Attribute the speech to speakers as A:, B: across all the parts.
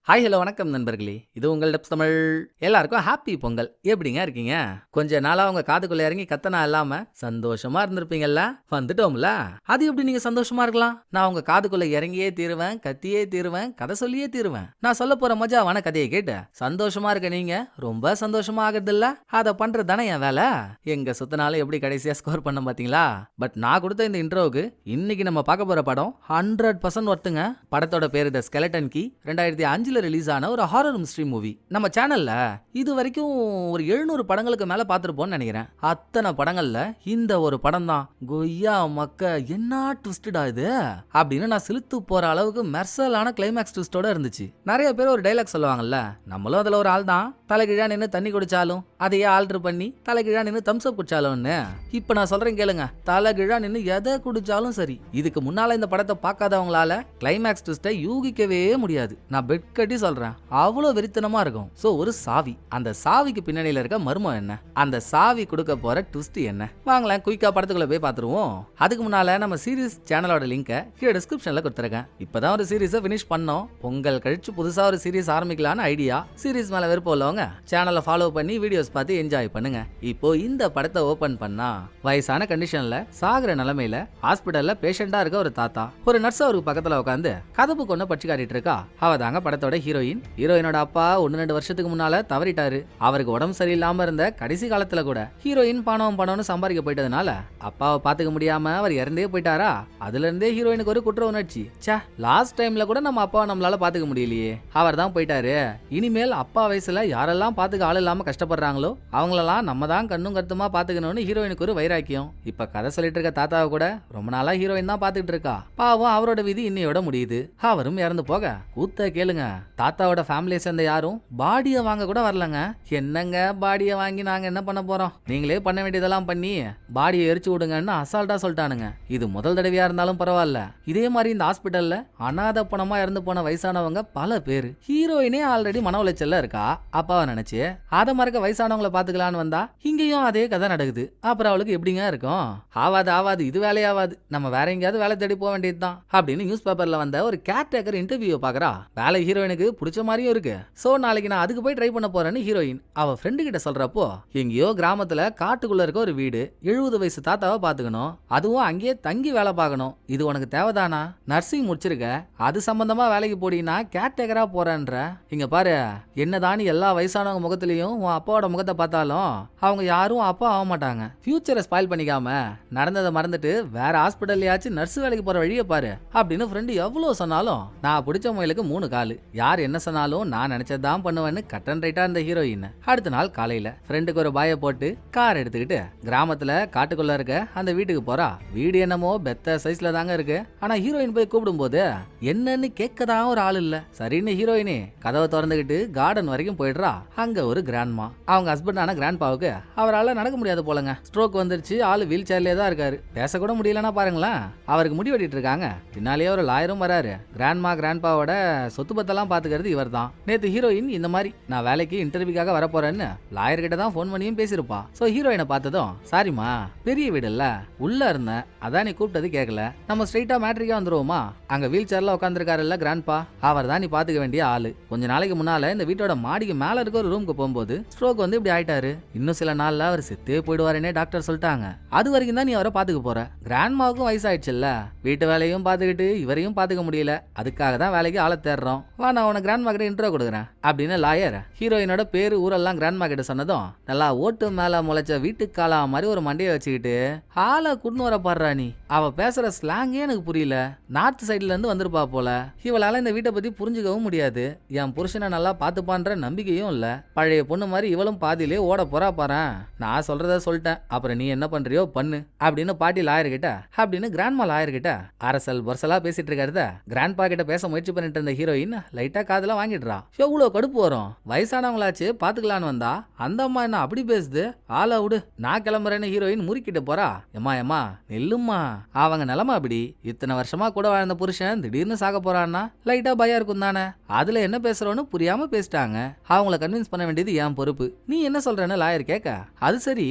A: Hi hello வணக்கம் நண்பர்களே. இது உங்கள் டப்ஸ் தமிழ். எல்லாருக்கும் ஹாப்பி பொங்கல். எப்படிங்க இருக்கீங்க? கொஞ்ச நாளா உங்க காதுக்குள்ள இறங்கி கத்தனா இல்லாம சந்தோஷமா இருந்திருப்பீங்கல்ல? வந்துட்டோம்ல. அது எப்படி நீங்க சந்தோஷமா இருக்கலாம்? நான் உங்க காதுக்குள்ள இறங்கியே தீருவேன், கத்தியே தீருவேன், கதை சொல்லியே தீருவேன். நான் சொல்ல போற மஜாவான கதையை கேட்டு சந்தோஷமா இருக்க நீங்க ரொம்ப சந்தோஷமா ஆகுறது இல்ல? அதை பண்றது தானே என் வேலை. எங்க சுத்தினாலும் எப்படி கடைசியா ஸ்கோர் பண்ண பாத்தீங்களா? பட் நான் கொடுத்த இந்த இன்ட்ரோவுக்கு இன்னைக்கு நம்ம பார்க்க போற படம் 100% ஒர்த்துங்க. படத்தோட பேரு த ஸ்கெலட்டன் கீ. 2005 ரிலீஸ் ஆன ஒரு ஹாரர் மிஸ்ட்ரி மூவி. நம்ம சேனல்ல இது வரைக்கும் ஒரு 700 படங்களுக்கு மேல பார்த்திருப்போம்னு நினைக்கிறேன். அத்தனை படங்கள்ல இந்த ஒரு படம் தான் கொய்யா மக்க என்ன ட்விஸ்டடா இது அப்படின்னு நான் சிலுத்து போற அளவுக்கு மெர்சலான கிளைமேக்ஸ் ட்விஸ்டோட இருந்துச்சு. நிறைய பேர் ஒரு டைலாக் சொல்லுவாங்கல்ல, நம்மளும் அதுல ஒரு ஆள் தான். தலைகீழா நின்று தண்ணி குடிச்சாலும் அதையே ஆல்டர் பண்ணி தலைகீழா நின்று தம்ஸ் அப் குடிச்சாலும்னு. இப்ப நான் சொல்றேன் கேளுங்க, தலைகீழா நின்று எதை குடிச்சாலும் சரி. இதுக்கு முன்னால இந்த படத்தை பார்க்காதவங்களால கிளைமேக்ஸ் ட்விஸ்டை யூகிக்கவே முடியாது. நான் பெட் கட்டி சொல்றேன், அவ்வளவு வெறித்தனமா இருக்கும். சோ ஒரு சாவி, அந்த சாவிக்கு பின்னணியில இருக்க மர்மம் என்ன, அந்த சாவி கொடுக்க போற ட்விஸ்ட் என்ன, வாங்கலாம் குயிக்கா படத்துக்குள்ள போய் பார்த்துருவோம். அதுக்கு முன்னால நம்ம சீரிஸ் சேனலோட லிங்கை கீழே டிஸ்கிரிப்ஷன்ல கொடுத்துருக்கேன். இப்பதான் ஒரு சீரிஸை ஃபினிஷ் பண்ணோம். பொங்கல் கழிச்சு புதுசா ஒரு சீரிஸ் ஆரம்பிக்கலான்னு ஐடியா. சீரிஸ் மேல விருப்பம் உள்ளவங்க சேனலை ஃபாலோ பண்ணி வீடியோஸ் பார்த்து என்ஜாய் பண்ணுங்க. இப்போ இந்த படத்தை ஓபன் பண்ணா வயசான கண்டிஷன்ல சாகுற நிலைமையில ஹாஸ்பிடல்ல பேஷண்டா இருக்க ஒரு தாத்தா, ஒரு நர்ஸ் அவருக்கு பக்கத்துல உட்காந்து கதப்பு கொண்டு பச்சு காட்டிட்டு இருக்கா. அவ தாங்க படத்தோட ஹீரோயின். ஹீரோயினோட அப்பா 1-2 வருஷத்துக்கு முன்னால தவறிட்டாரு. அவருக்கு உடம்பு சரியில்லாம இருந்த கடைசி காலத்துல கூட ஹீரோயின் பணம்னு சம்பாதிக்க போயிட்டதுனால அப்பாவை பாத்துக்க முடியாம அவர் இறந்தே போயிட்டாரா. அதுல இருந்தே ஹீரோயினுக்கு ஒரு குற்ற உணர்ச்சி. லாஸ்ட் டைம்ல கூட நம்ம அப்பாவை நம்மளால பாத்துக்க முடியலையே, அவர் தான் போயிட்டாரு. இனிமேல் அப்பா வயசுல யாரெல்லாம் பாத்துக்க ஆள் இல்லாம கஷ்டப்படுறாங்களோ அவங்களெல்லாம் நம்ம தான் கண்ணும் கருத்துமா பாத்துக்கணும்னு ஹீரோயினுக்கு ஒரு வைராக்கியம். இப்ப கதை சொல்லிட்டு இருக்க தாத்தாவை கூட ரொம்ப நாளா ஹீரோயின் தான் பாத்துக்கிட்டு இருக்கா. பாவம் அவரோட விதி இன்னையோட முடியுது. அவரும் இறந்து போக கூத்த கேளுங்க, தாத்தாவோட ஃபேமிலியை சேர்ந்த யாரும் பாடியை வாங்க கூட வரலங்க. என்னங்க பாடியை வாங்கி நாங்க என்ன பண்ண போறோம், நீங்களே பண்ண வேண்டியதெல்லாம் பண்ணி பாடியை எரிச்சு விடுங்கன்னு அசால்ட்டா சொல்லிட்டானுங்க. இது முதல் தடவையா இருந்தாலும் பரவாயில்ல. இதே மாதிரி இந்த ஹாஸ்பிட்டல்ல அனாதை பணமா இறந்து போன வயசானவங்க பல பேர். ஹீரோயினே ஆல்ரெடி மன உளைச்சல்ல இருக்கா. அப்பாவை நினைச்சு அதை மறக்க வயசானவங்களை பாத்துக்கலான்னு வந்தா இங்கேயும் அதே கதை நடக்குது. அப்புறம் அவளுக்கு எப்படிங்க இருக்கும்? ஆவாது இது வேலையாவாது, நம்ம வேற எங்கேயாவது வேலை தேடி போக வேண்டியதுதான் அப்படின்னு நியூஸ் பேப்பர்ல வந்த ஒரு கேர்டேக்கர் இன்டர்வியூ பாக்குறா. வேலை ஹீரோயினுக்கு பிடிச்ச மாதிரியும் இருக்கு. சோ நாளைக்கு நான் அதுக்கு போய் ட்ரை பண்ண போறேன்னு ஹீரோயின் அவ ஃப்ரெண்டு கிட்ட சொல்றப்போ, எங்கேயோ கிராமத்துல காட்டுக்குள்ள இருக்க ஒரு வீடு, 70 வயசு தாத்தாவை பாத்துக்கணும், அதுவும் அங்கேயே தங்கி வேலை பார்க்கணும். இது உனக்கு தேவைதானா? நர்சிங் முடிச்சிருக்க, அது சம்பந்தமா வேலைக்கு போடினா கேர்டேக்கரா போறேன்ற. இங்க பாரு, என்னதான் எல்லா வயசானவங்க முகத்திலையும் உன் அப்பாவோட முகத்தை பார்த்தாலும் அவங்க யாரும் அப்பா ஆக மாட்டாங்க. ஃபியூச்சரை ஸ்பாயில் பண்ணிக்காம நடந்ததை மறந்துட்டு வேற ஹாஸ்பிட்டல்லையாச்சும் நர்ஸ் வேலைக்கு போற வழியை பாரு அப்படின்னு ஃப்ரெண்டு எவ்வளவு சொன்னாலும், நான் பிடிச்ச முயலுக்கு 3 காலு, யார் என்ன சொன்னாலும் நான் நினைச்சதான் பண்ணுவேன்னு கட்டன் ரைட்டா இருந்த ஹீரோயின் அடுத்த நாள் காலையில ஃப்ரெண்டுக்கு ஒரு பாய போட்டு கார் எடுத்துக்கிட்டு கிராமத்துல காட்டுக்குள்ள இருக்க அந்த வீட்டுக்கு போறா. வீடு என்னமோ பெத்த சைஸ்ல தாங்க இருக்கு. ஆனா ஹீரோயின் போய் கூப்பிடும் போது என்னன்னு கேட்கதான் ஒரு ஆள் இல்ல. சரின்னு ஹீரோயினே கதவை திறந்துகிட்டு கார்டன் வரைக்கும் போயிடுறா. அங்க ஒரு கிராண்ட்மா, அவங்க ஹஸ்பண்டான கிராண்ட்பாவுக்கு அவரால் நடக்க முடியாது போலங்க. ஸ்ட்ரோக் வந்துருச்சு, ஆளு வீல் சேர்லயே தான் இருக்காரு. பேசக்கூட முடியலன்னா பாருங்களேன். அவருக்கு முடி வெட்டிட்டு இருக்காங்க. பின்னாலேயே ஒரு லாயரும் வராரு. கிராண்ட்பாவோட சொத்து பத்தெல்லாம் பாத்துக்கிறது இவர் தான். நேத்து ஹீரோயின் இந்த மாதிரி நான் வேலைக்கு இன்டர்வியூக்காக வரப்போறேன்னு லாயர் கிட்ட தான் போன் பண்ணியும் பேசிருப்பா. சோ ஹீரோயினை பார்த்ததும், சாரிமா பெரிய வீடு இல்ல, உள்ள இருந்தேன், அதான் நீ கூப்பிட்டது கேட்கல, நம்ம ஸ்ட்ரெயிட்டா மேட்ரிக்கா வந்துருவோமா, அங்க வீல் சேர்ல உட்காந்துருக்காருல்ல கிராண்ட்பா, அவர் தான் நீ பாத்துக்க வேண்டிய ஆளு. கொஞ்ச நாளைக்கு முன்னால இந்த வீட்டோட மாடிக்கு மேல இருக்க ஒரு ரூமுக்கு போகும்போது ஸ்ட்ரோக் வந்து இப்படி ஆயிட்டாரு. இன்னும் சில நாள்ல அவர் செத்தே போயிடுவாருன்னே டாக்டர் சொல்லிட்டாங்க. அது வரைக்கும் தான் நீ அவரை பாத்துக்க போற. கிராண்ட்மாவுக்கும் வயசாயிடுச்சுல்ல, வீட்டு வேலையும் பாத்துக்கிட்டு இவரையும் பாத்துக்க முடியல, அதுக்காக தான் வேலைக்கு ஆளை தேடுறோம், வா நான் உன கிராண்ட்மா கிட்ட இன்ட்ரோ கொடுக்குறேன் அப்படின்னு லாயர் ஹீரோயினோட பேரு ஊரெல்லாம் கிராண்ட்மா கிட்ட சொன்னதும், நல்லா ஓட்டு மேல முளைச்ச வீட்டுக்காலா மாதிரி ஒரு மண்டையை வச்சுக்கிட்டு ஆளை குன்னு வர பாடுறா. நீ அவ பேசுற ஸ்லாங்கே எனக்கு புரியல, நார்த் சைட்ல இருந்து வந்திருப்பா போல. இவளால இந்த வீட்டை பத்தி புரிஞ்சுக்கவும் முடியாது. என் புருஷனை நல்லா பாத்துப்பான்ற நம்பிக்கையும் இல்ல. பழைய பொண்ணு மாதிரி இவளும் பாதியிலே ஓட போறா பாரு. நான் சொல்றத சொல்லிட்டேன், அப்புறம் நீ என்ன பண்றியோ பண்ணு அப்படின்னு பாட்டி லாயர் கிட்ட அப்படின்னு கிராண்ட்மா லாயர் கிட்ட அரசல் பொரசலா பேசிட்டு இருக்காருத. கிராண்ட்பா கிட்ட பேச முயற்சி பண்ணிட்டு இருந்த ஹீரோயின் லைட்டா காதுல வாங்கிடுறா. எவ்வளவு கடுப்பு வரும், வயசானவங்களாச்சு பாத்துக்கலான்னு வந்தா அந்த அம்மா என்ன அப்படி பேசுது, ஆளா விடு நான் கிளம்புறேன்னு ஹீரோயின் முறுக்கிட்டு போறா. எம்மா நெல்லும்மா, அவங்க நிலமா அப்படி. இத்தனை வருஷமா கூட வாழ்ந்த புருஷன் திடீர்னு சாக போறான்னா லைட்டா பயம் இருக்கும் தானே. அதுல என்ன பேசுறோன்னு புரியாம பேசிட்டாங்க. அவங்கள கன்வின்ஸ் பண்ண வேண்டியது என் பொறுப்பு. நீ என்ன சொல்றேன்னு லாயர் கேட்க, அது சரி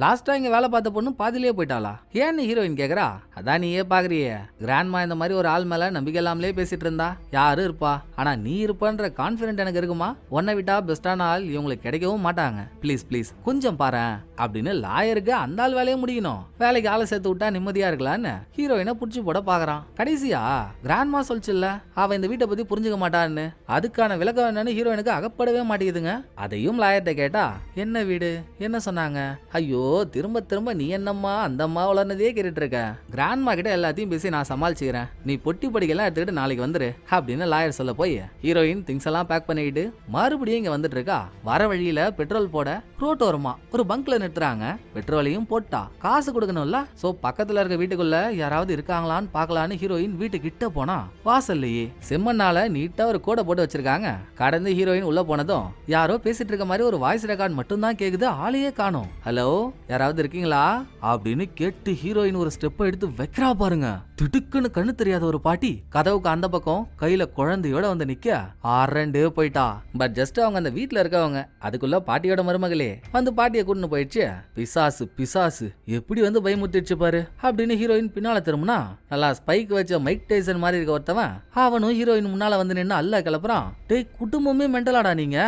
A: லாஸ்டா இங்க வேலை பார்த்த பொண்ணு பாதிலேயே போயிட்டாளா ஏன்னு ஹீரோயின் கேக்குறா. அதான் நீயே பாக்குறியே, கிராண்ட்மா இந்த மாதிரி ஒரு ஆள் மேல நம்பிக்கை இல்லாமலே பேசிட்டு இருந்தா யாரும் இருப்பா. ஆனா நீ இருப்பன்ற கான்பிடன்ட் எனக்கு இருக்குமா? உன்னை விட்டா பெஸ்டான ஆள் இவங்களுக்கு கிடைக்கவும் மாட்டாங்க. ப்ளீஸ் ப்ளீஸ் கொஞ்சம் பாரு அப்படின்னு லாயருக்கு அந்த ஆள் வேலையை முடியணும். வேலைக்கு ஆளை சேர்த்து விட்டா நிம்மதியா இருக்கலான்னு ஹீரோயினை புடிச்சு போட பாக்குறான். கடைசியா கிராண்ட்மா சொல்லுச்சுல்ல அவ இந்த வீட்டை பத்தி புரிஞ்சுக்க மாட்டான்னு, அதுக்கான விளக்கம் என்னன்னு ஹீரோயினுக்கு அகப்படவே மாட்டேங்குதுங்க. அதையும் லாயர்ட்ட கேட்டா என்ன வீடு என்ன சொன்னாங்க? ஐயோ திரும்ப திரும்ப நீ என்னம்மா அந்த அம்மா வளர்னதே கேட்டுட்டு இருக்க. கிராண்ட்மா கிட்ட எல்லாத்தையும் பேசி நான் சமாளிச்சுக்கிறேன், நீ பொட்டி படிக்கலாம் எடுத்துக்கிட்டு நாளைக்கு வந்துரு அப்படின்னு லாயர் சொல்ல போய் ஹீரோயின் திங்ஸ் எல்லாம் பேக் பண்ணிட்டு மறுபடியும் இங்க வந்துட்டு இருக்கா. வர வழியில பெட்ரோல் போட ரோட்டோரமா ஒரு பங்க்ல நிறுத்துறாங்க. பெட்ரோலையும் போட்டா காசு கொடுக்கணும்ல. சோ பக்கத்துல இருக்க வீட்டுக்குள்ள யாராவது இருக்காங்களான்னு பாக்கலான்னு ஹீரோயின் வீட்டு கிட்ட போனா வாசல்லையே செம்மண்ணால நீட்டா ஒரு கோடை போட்டு வச்சிருக்காங்க. கடந்து ஹீரோயின் உள்ள போனதும் யாரோ பேசிட்டு இருக்க மாதிரி ஒரு வாய்ஸ் ரெக்கார்ட் மட்டும் தான் கேக்குது, ஆளையே காணோம். ஹலோ யாராவது இருக்கீங்களா அப்படின்னு கேட்டு ஹீரோயின் ஒரு ஸ்டெப் எடுத்து வைக்கிறா பாருங்க. திடுக்குன்னு கண்ணு தெரியாத ஒரு பாட்டி கதவுக்கு அந்த பக்கம் கையில குழந்தையோட வந்து நிக்க ஆறண்டு போயிட்டா. பட் ஜஸ்ட் அவங்க அந்த வீட்டுல இருக்கவங்க, அதுக்குள்ள பாட்டியோட மருமகளே வந்து பாட்டியை கூட்டின்னு போயிடுச்சு. பிசாசு பிசாசு எப்படி வந்து பயமுத்திடுச்சு பாரு அப்படின்னு ஹீரோயின் பின்னால திரும்பினா நல்லா ஸ்பைக் வச்ச மைக் டைசன் மாதிரி இருக்க ஒருத்தவன் அவனும் ஹீரோயின் முன்னால வந்து நின்று அல்ல கிளப்புறான். டேய் குடும்பமே மெண்டலாடா நீங்க,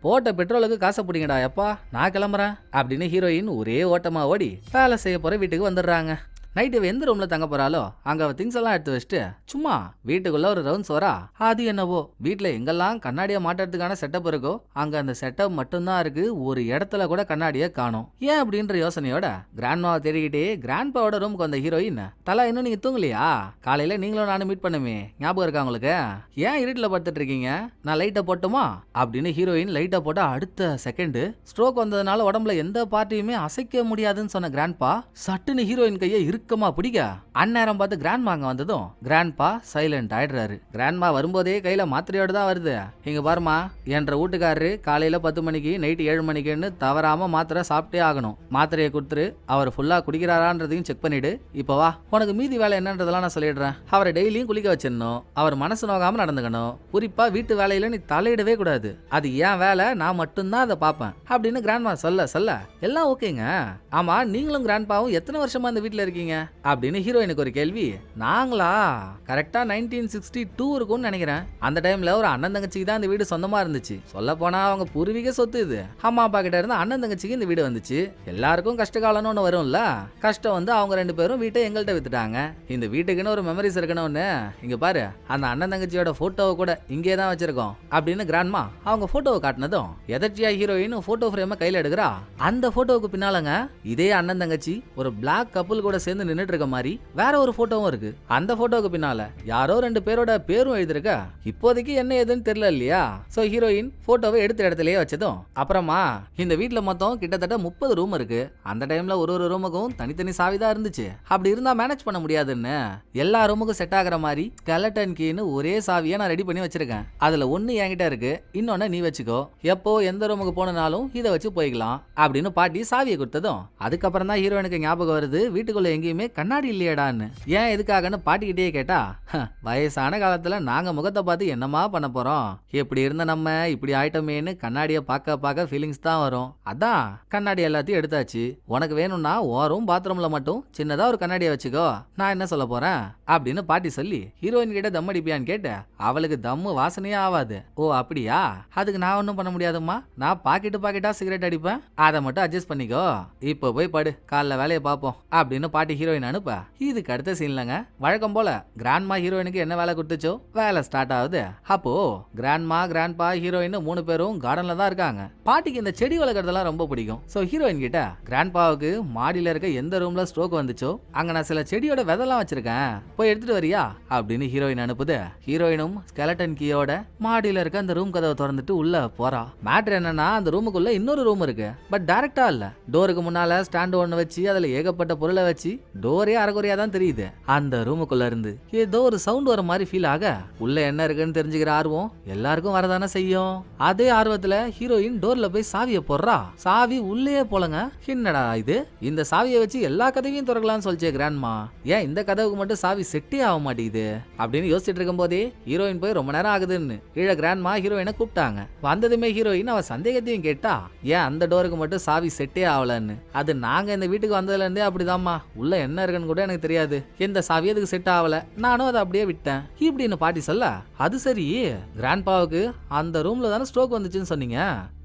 A: போட்ட பெட்ரோலுக்கு காசை பிடிங்கடா எப்பா நான் கிளம்புறேன் அப்படின்னு ஹீரோயின் ஒரே ஓட்டமா ஓடி வேலை செய்ய போற வீட்டுக்கு வந்துடுறாங்க. நைட்டு எந்த ரூம்ல தங்க போறாலோ அங்க அவ திங்ஸ் எல்லாம் எடுத்து வச்சுட்டு சும்மா வீட்டுக்குள்ள ஒரு ரவுண்ட்ஸ் வரா. அது என்னவோ வீட்டுல எங்கெல்லாம் கண்ணாடியை மாட்டுறதுக்கான செட்டப் இருக்கோ அங்க அந்த செட்டப் மட்டும்தான் இருக்கு, ஒரு இடத்துல கூட கண்ணாடியை காணோம். ஏன் அப்படின்ற யோசனையோட கிராண்ட்மாவை தேடிக்கிட்டே கிராண்ட்பாவோட ரூமுக்கு வந்த ஹீரோயின் தலா இன்னும் நீங்க தூங்கலையா? காலையில நீங்களும் நானும் மீட் பண்ணுமே ஞாபகம் இருக்கா உங்களுக்கு? ஏன் இருட்டுல படுத்துட்டு இருக்கீங்க, நான் லைட்டை போட்டுமா அப்படின்னு ஹீரோயின் லைட்டை போட்டா அடுத்த செகண்ட் ஸ்ட்ரோக் வந்ததுனால உடம்புல எந்த பார்ட்டியுமே அசைக்க முடியாதுன்னு சொன்ன கிராண்ட்பா சட்டுன்னு ஹீரோயின் கையை இறுக்கமா பிடிக்க அந்நேரம் பார்த்து கிராண்ட்மா அங்க வந்ததும் கிராண்ட்பா சைலண்ட் ஆயிடுறாரு. கிராண்ட்மா வரும்போதே கையில மாத்திரையோட தான் வருது. இங்க பாருமா என்ற வீட்டுக்காரரு காலையில 10 மணிக்கு நைட்டு 7 மணிக்குன்னு தவறாம மாத்திரை சாப்பிட்டே ஆகணும். மாத்திரையை கொடுத்துரு, அவர் ஃபுல்லா குடிக்கிறாரான்றதையும் செக் பண்ணிடு. இப்போ வா உனக்கு மீதி வேலை என்னன்றதெல்லாம் நான் சொல்லிடுறேன். அவரை டெய்லியும் குளிக்க வச்சிடணும், அவர் மனசு நோகாம நடந்துக்கணும், குறிப்பா வீட்டு வேலையில நீ தலையிடவே கூடாது, அது ஏன் வேலை நான் மட்டும்தான் அதை பார்ப்பேன் அப்படின்னு கிராண்ட்மா சொல்ல சொல்ல எல்லாம் ஓகேங்க. ஆமா நீங்களும் கிராண்ட்பாவும் எத்தனை வருஷமா இந்த வீட்டுல இருக்கீங்க அப்படின்னு ஹீரோயினுக்கு ஒரு கேள்வி. நாங்களா கரெக்டா 1962 இருக்கும்னு நினைக்கிறேன். அந்த டைம்ல ஒரு அண்ணன் தங்கச்சிக்கு தான் இந்த வீடு சொந்தமா இருந்துச்சு. சொல்ல போனா அவங்க பூர்வீக சொத்து இது. அம்மா அப்பா கிட்ட இருந்து அண்ணன் தங்கச்சிக்கு இந்த வீடு வந்துச்சு. எல்லாருக்கும் கஷ்ட காலம்னு ஒண்ணு வரும்ல, கஷ்டம் வந்து அவங்க 2 பேரும் வீட்டை எங்கள்கிட்ட வித்துட்டாங்க. இந்த வீட்டுக்குன்னு ஒரு மெமரிஸ் இருக்கணும்னு இங்க பாரு அந்த அண்ணன் தங்கச்சியோட போட்டோவை கூட இங்கே தான் வச்சிருக்கோம் அப்படின்னு கிராண்ட்மா அவங்க போட்டோவை காட்டினதும் எதர்ச்சியா ஹீரோயின் போட்டோ ஃப்ரேமை கையில எடுக்கிறா. அந்த போட்டோவுக்கு பின்னாலங்க இதே அண்ணன் தங்கச்சி ஒரு பிளாக் கப்புள் கூட சேர்ந்து நின்னுட்டு இருக்க மாதிரி வேற ஒரு போட்டோவும் இருக்கு. அந்த போட்டோக்கு பின்னால யாரோ 2 பேரோட பேரும் எழுதிருக்க. இப்போதைக்கு என்ன ஏதுன்னு தெரியல இல்லையா? சோ ஹீரோயின் போட்டோவை எடுத்த இடத்துலயே வச்சதும் அப்புறமா இந்த வீட்டுல மொத்தம் கிட்டத்தட்ட 30 ரூம் இருக்கு. அந்த டைம்ல ஒரு ஒரு ரூமுக்கும் தனித்தனி சாவிதான் இருந்துச்சு. அப்படி இருந்தா மேனேஜ் பண்ண முடியாதுன்னு எல்லா ரூமுக்கும் செட் ஆகிற மாதிரி ஸ்கெலட்டன் கீன்னு ஒரே சாவியை நான் ரெடி பண்ணி வச்சிருக்கேன். அதுல ஒன்னு என்கிட்ட இருக்கு, இன்னொன்னு நீ வச்சுக்கோ, எப்போ எந்த ரூமுக்கு போனாலும் இதை வச்சு போய்க்கலாம் அப்படின்னு பாட்டி சாவியை கொடுத்ததும் அதுக்கப்புறம் தான் ஹீரோயினுக்கு ஞாபகம் வருது வீட்டுக்குள்ள எங்கேயுமே கண்ணாடி இல்லையடான்னு. ஏன் எதுக்காகன்னு பாட்டிக்கிட்டே கேட்டா வயசான காலத்துல நாங்க முகத்தை பார்த்து என்னமா பண்ண போறோம், எப்படி இருந்த நம்ம இப்படி ஆயிட்டோமேன்னு கண்ணாடியை பார்க்க பார்க்க ஃபீலிங்ஸ் தான் வரும். அதான் கண்ணாடி எல்லாத்தையும் எடுத்தாச்சு, உனக்கு வேணும்னா ஓரும் பாத்ரூம்ல மட்டும் சின்னதா ஒரு கண்ணாடியை வச்சுக்கோ, நான் என்ன சொல்ல போறேன் அப்படின்னு பாட்டி சொல்லி ஹீரோயின் கிட்ட தம் அடிப்பியான்னு கேட்ட அவளுக்கு தம்மு வாசனையே ஆகாது. ஓ அப்படியா, அதுக்கு நான் ஒன்றும் பண்ண முடியாதும்மா, நான் பாக்கெட்டா சிகரெட் அடிப்பேன், அதை மட்டும் அட்ஜஸ்ட் பண்ணிக்கோ, இப்போ போய் படு காலைல வேலையை பார்ப்போம் அப்படின்னு பாட்டி ஹீரோயின் அனுப்ப. இதுக்கு அடுத்த சீன்லங்க வழக்கம் போல கிராண்ட்மா ஹீரோயினுக்கு என்ன வேலை கொடுத்துச்சோ வேலை ஸ்டார்ட் ஆகுது. அப்போ கிராண்ட்மா கிராண்ட்பா ஹீரோயின் 3 பேரும் கார்டன்ல தான் இருக்காங்க. பாட்டிக்கு இந்த செடி வளர்க்கறதெல்லாம் ரொம்ப பிடிக்கும். சோ ஹீரோயின் கிட்ட கிராண்ட்பாவுக்கு மாடியில இருக்க எந்த ரூம்ல ஸ்ட்ரோக் வந்துச்சோ அங்க நான் சில செடியோட விதெல்லாம் வச்சிருக்கேன், போய் எடுத்துட்டு வரியா அப்படின்னு ஹீரோயின் அனுப்புது. ஹீரோயினும் ஸ்கெலட்டன் கீயோட மாடியில இருக்க அந்த ரூம் கதவை திறந்துட்டு உள்ள போறா. மேட்டர் என்னன்னா அந்த ரூமுக்குள்ள இன்னொரு ரூம் இருக்கு, பட் டைரக்டா இல்ல, டோருக்கு முன்னால ஸ்டாண்ட் ஒன்னு வச்சு அதுல ஏகப்பட்ட பொருளை வச்சு டோரே அரைகுறையா தான் தெரியுது. அந்த ரூமுக்குள்ள இருந்து ஏதோ ஒரு சவுண்ட் வர மாதிரி ஃபீல் ஆக உள்ள என்ன இருக்குன்னு தெரிஞ்சுக்கிற ஆர்வம் எல்லாருக்கும் வரதானே செய்யும். அதே ஆர்வத்துல ஹீரோயின் டோர்ல போய் சாவியை போடுறா. சாவி உள்ளே போலங்க. என்னடா இது, இந்த சாவியை வச்சு எல்லா கதவையும் திறக்கலாம்னு சொல்லிச்சே கிராண்ட்மா, ஏன் இந்த கதவுக்கு மட்டும் சாவி செட்டே ஆக மாட்டேங்குது அப்படின்னு யோசிச்சுட்டு இருக்கும் போதே ஹீரோயின் போய் ரொம்ப நேரம் ஆகுதுன்னு கீழே கிராண்ட்மா ஹீரோயினை கூப்பிட்டாங்க. வந்ததுமே ஹீரோயின் அவ சந்தேகத்தையும் கேட்டா, ஏன் அந்த டோருக்கு மட்டும் சாவி செட்டே ஆகலன்னு. அது நாங்க இந்த வீட்டுக்கு வந்ததுல இருந்தே அப்படிதாம்மா, உள்ள என்ன இருக்குன்னு கூட எனக்கு தெரியாது, எந்த சாவி அதுக்கு செட் ஆகல, நானும் அதை அப்படியே விட்டேன் இப்படின்னு பாட்டி சொல்ல, அது சரி கிராண்ட்பாவுக்கு அந்த ரூம்ல தானே ஸ்ட்ரோக் வந்துச்சுன்னு சொன்னீங்க,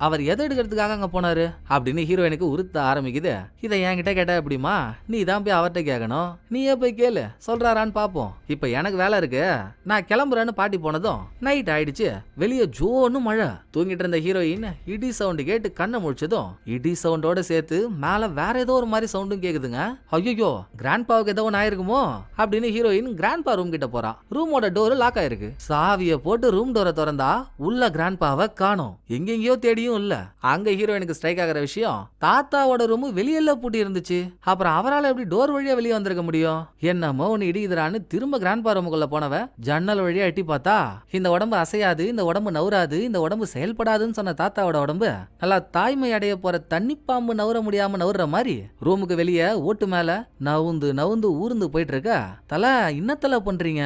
A: அவர் எதை எடுக்கிறதுக்காக அங்க போனாரு அப்படின்னு ஹீரோயினுக்கு உறுத்த ஆரம்பிக்குது. இதை என்கிட்ட கேட்டா எப்படிமா, நீ தான் போய் அவர்கிட்ட கேட்கணும், நீயே போய் கேளு, சொல்றாரான்னு பாப்போம். இப்ப எனக்கு வேலை இருக்கு, நான் கிளம்புறேன்னு பாட்டி போனதும் நைட் ஆயிடுச்சு. வெளியே ஜோன்னு மழை. தூங்கிட்டு இருந்த ஹீரோயின் இடி சவுண்ட் கேட்டு கண்ணை முழிச்சதும் இடி சவுண்டோட சேர்த்து மேல வேற ஏதோ ஒரு மாதிரி சவுண்டும் கேக்குதுங்க. ஐயோ, கிராண்ட்பாவுக்கு ஏதோ ஒன்று ஆயிருக்குமோ அப்படின்னு ஹீரோயின் கிராண்ட்பா ரூம் கிட்ட போறா. ரூமோட டோர் லாக் ஆயிருக்கு. சாவிய போட்டு ரூம் டோரை திறந்தா உள்ள கிராண்ட்பாவை காணோம். எங்கெங்கயோ தேடியும் இல்ல. அங்க ஹீரோயினுக்கு ஸ்ட்ரைக் ஆகிற விஷயம், தாத்தாவோட ரூம் வெளியில பூட்டி இருந்துச்சு. அப்புறம் அவரால் எப்படி டோர் வழியா வெளியே வந்திருக்க முடியும்? என்னமோ ஒன்னு இடிக்குதுறான்னு திரும்ப கிராண்ட்பா ரூமுக்குள்ள போனவ ஜன்னல் வழியா எட்டி பார்த்தா இந்த உடம்பு அசையாது, இந்த உடம்பு நவுறாது, இந்த உடம்பு செயல்படாதுன்னு சொன்ன தாத்தாவோட உடம்பு நல்லா தாய்மை அடைய போற தண்ணி பாம்பு நவுற முடியாம நவுற மாதிரி ரூமுக்கு வெளியே ஓட்டு மேல நவுந்து நவுந்து ஊர்ந்து போயிட்டு இருக்க. தல இன்னத்தல பண்றீங்க,